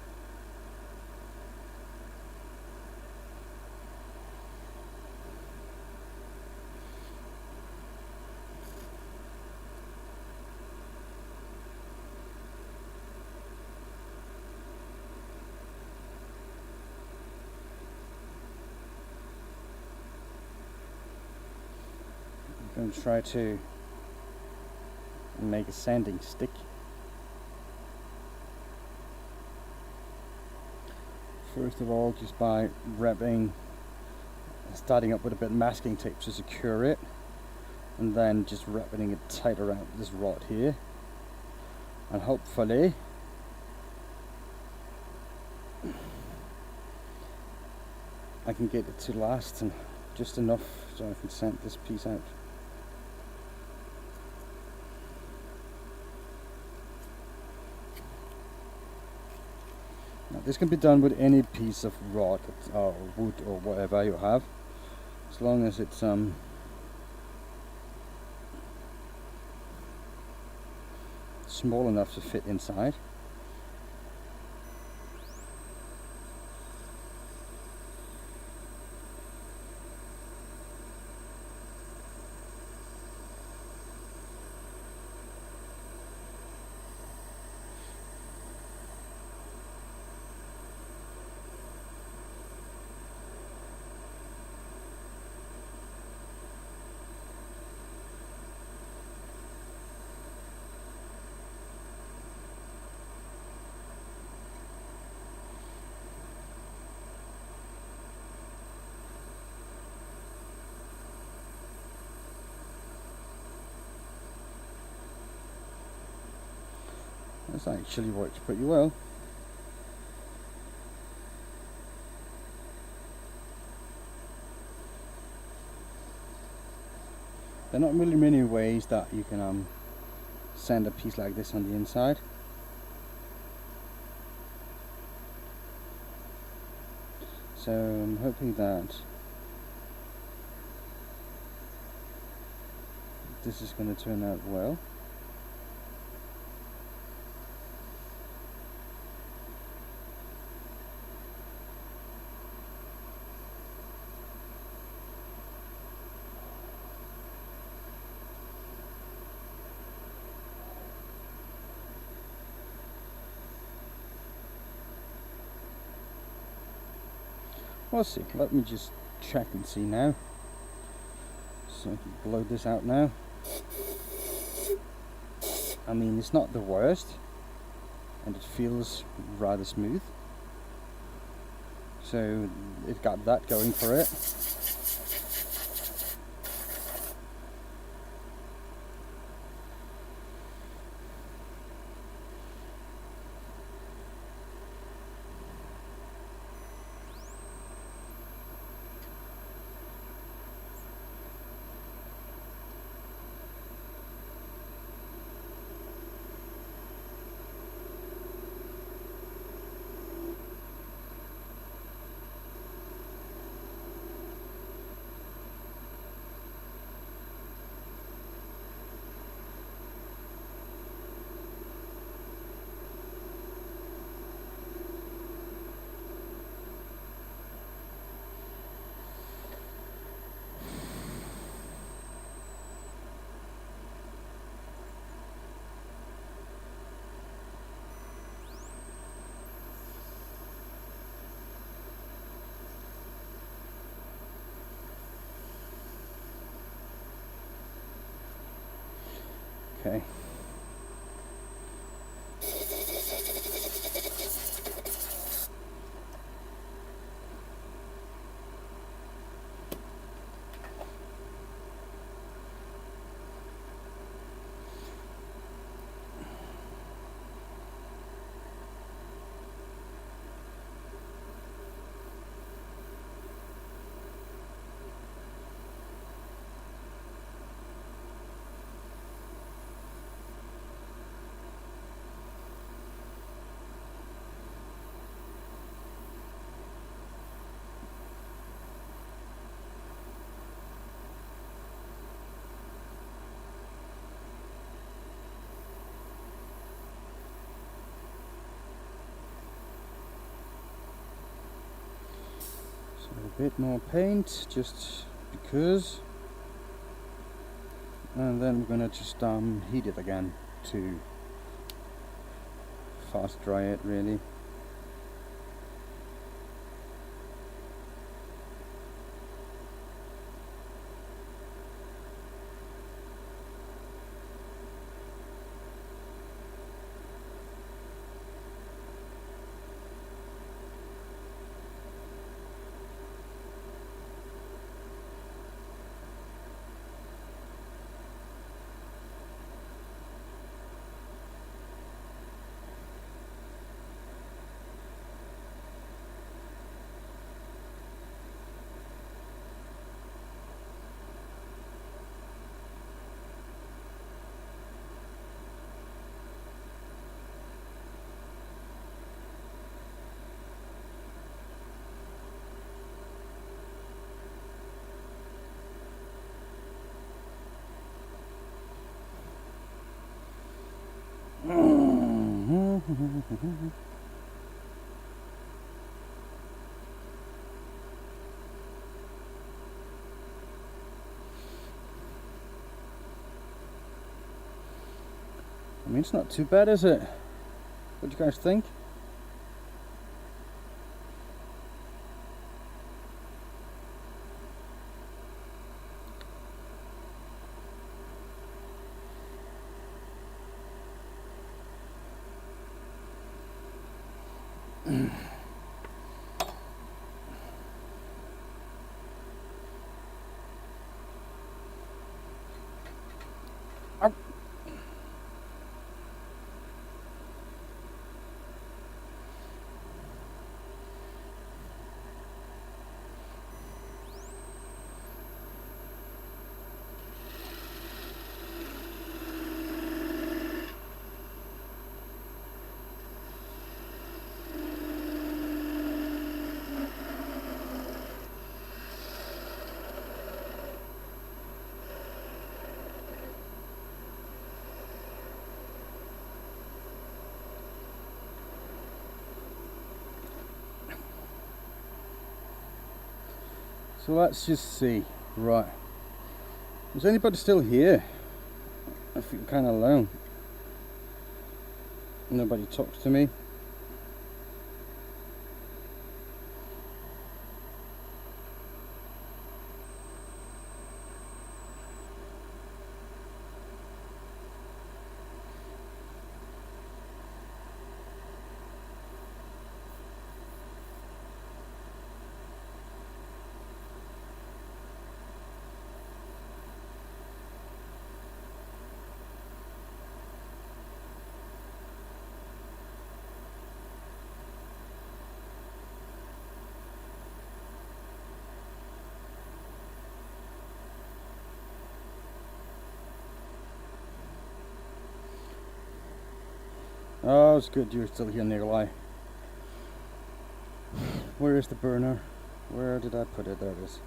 I'm going to try to make a sanding stick. First of all, just by starting up with a bit of masking tape to secure it, and then just wrapping it tight around this rod here, and hopefully I can get it to last and just enough so I can sand this piece out. Now, this can be done with any piece of rod or wood or whatever you have, as long as it's small enough to fit inside. This actually works pretty well. There are not really many ways that you can sand a piece like this on the inside. So I'm hoping that this is going to turn out well. We'll see. Let me just check and see now. So I can blow this out now. I mean, it's not the worst, and it feels rather smooth. So it got that going for it. Okay. bit more paint just because, and then we're gonna just heat it again to fast dry it really. I mean, it's not too bad, is it? What do you guys think? So let's just see. Right. Is anybody still here? I feel kind of alone. Nobody talks to me. Oh, it's good you're still here, Nikolai. Where is the burner? Where did I put it? There it is.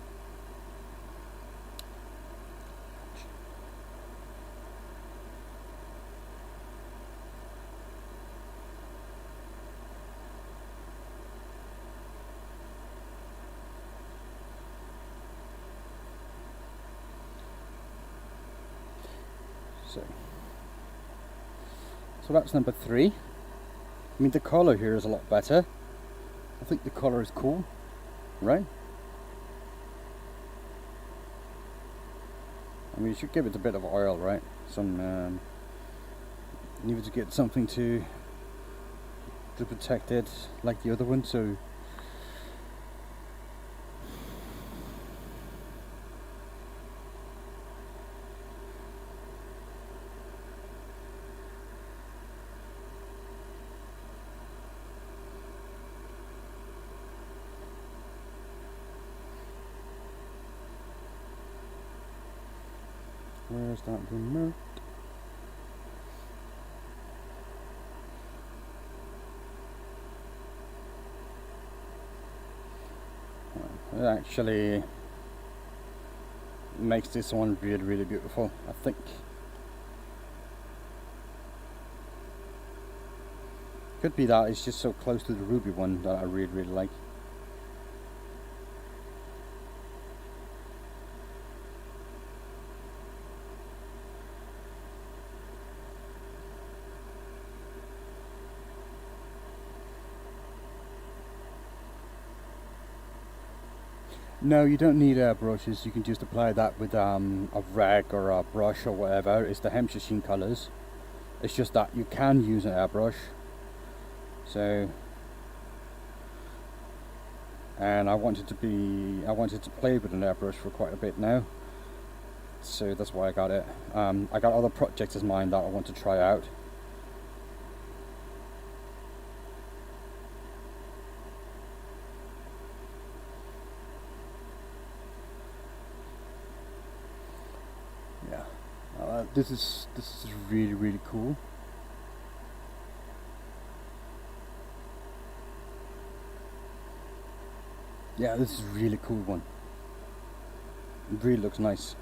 So that's number 3. I mean, the colour here is a lot better. I think the colour is cool, right? I mean, you should give it a bit of oil, right? Some, needed to get something to protect it, like the other one. So. Where's that remote? It actually makes this one really, really beautiful, I think. Could be that it's just so close to the ruby one that I really, really like. No, you don't need airbrushes. You can just apply that with a rag or a brush or whatever. It's the Hampshire Sheen colours. It's just that you can use an airbrush. So, and I wanted to play with an airbrush for quite a bit now. So that's why I got it. I got other projects in mind that I want to try out. Yeah, this is really cool. Yeah, this is a really cool one. It really looks nice.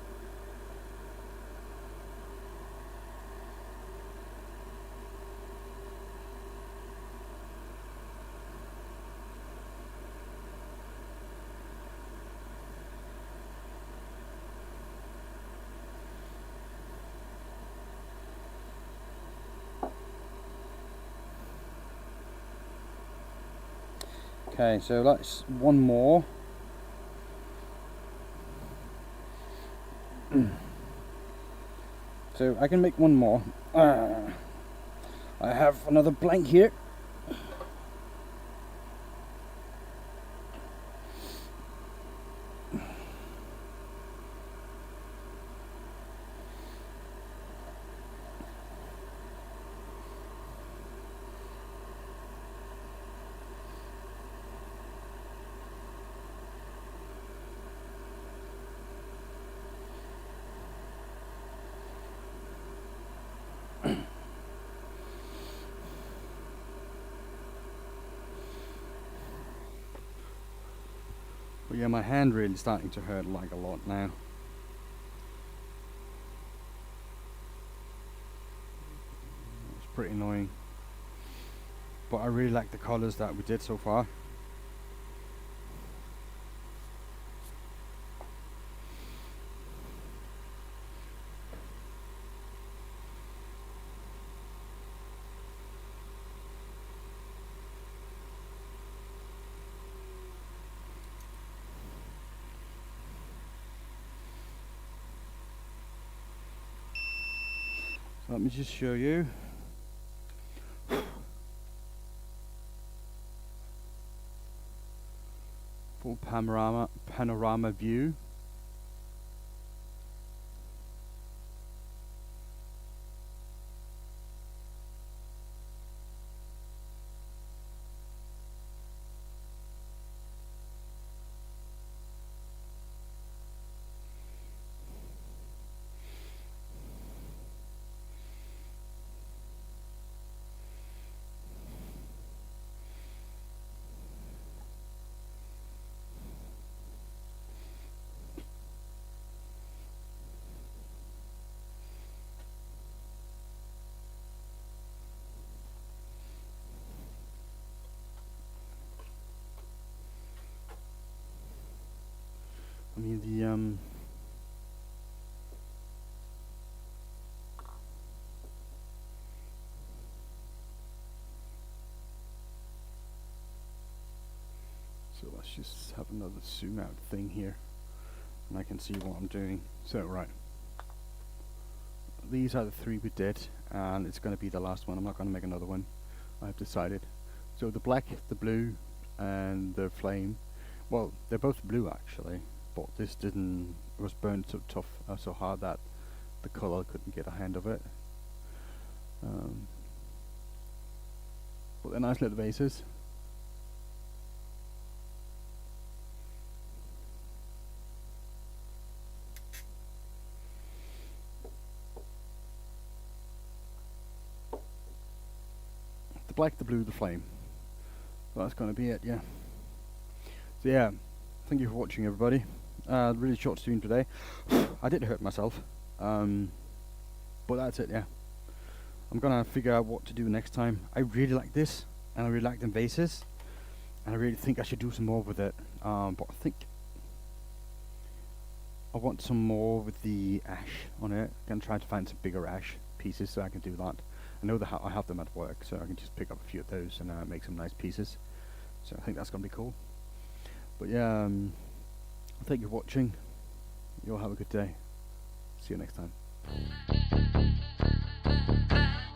Okay, so that's one more. So I can make one more. I have another blank here. But yeah, my hand really starting to hurt like a lot now. It's pretty annoying. But I really like the colours that we did so far. So let me just show you. Full panorama view. I mean so let's just have another zoom out thing here and I can see what I'm doing. So right, these are the three we did and it's going to be the last one. I'm not going to make another one, I've decided. So the black, the blue and the flame, well they're both blue actually, but this didn't, it was burned so tough, so hard that the colour couldn't get a hand of it. But they're nice little vases. The black, the blue, the flame. So that's going to be it, yeah. So yeah, thank you for watching everybody. Really short stream today. I did hurt myself, but that's it, yeah. I'm gonna figure out what to do next time. I really like this, and I really like them vases, and I really think I should do some more with it. But I think I want some more with the ash on it. I'm gonna try to find some bigger ash pieces so I can do that. I know that I have them at work, so I can just pick up a few of those and make some nice pieces. So I think that's gonna be cool. But yeah, Thank you for watching. You all have a good day. See you next time.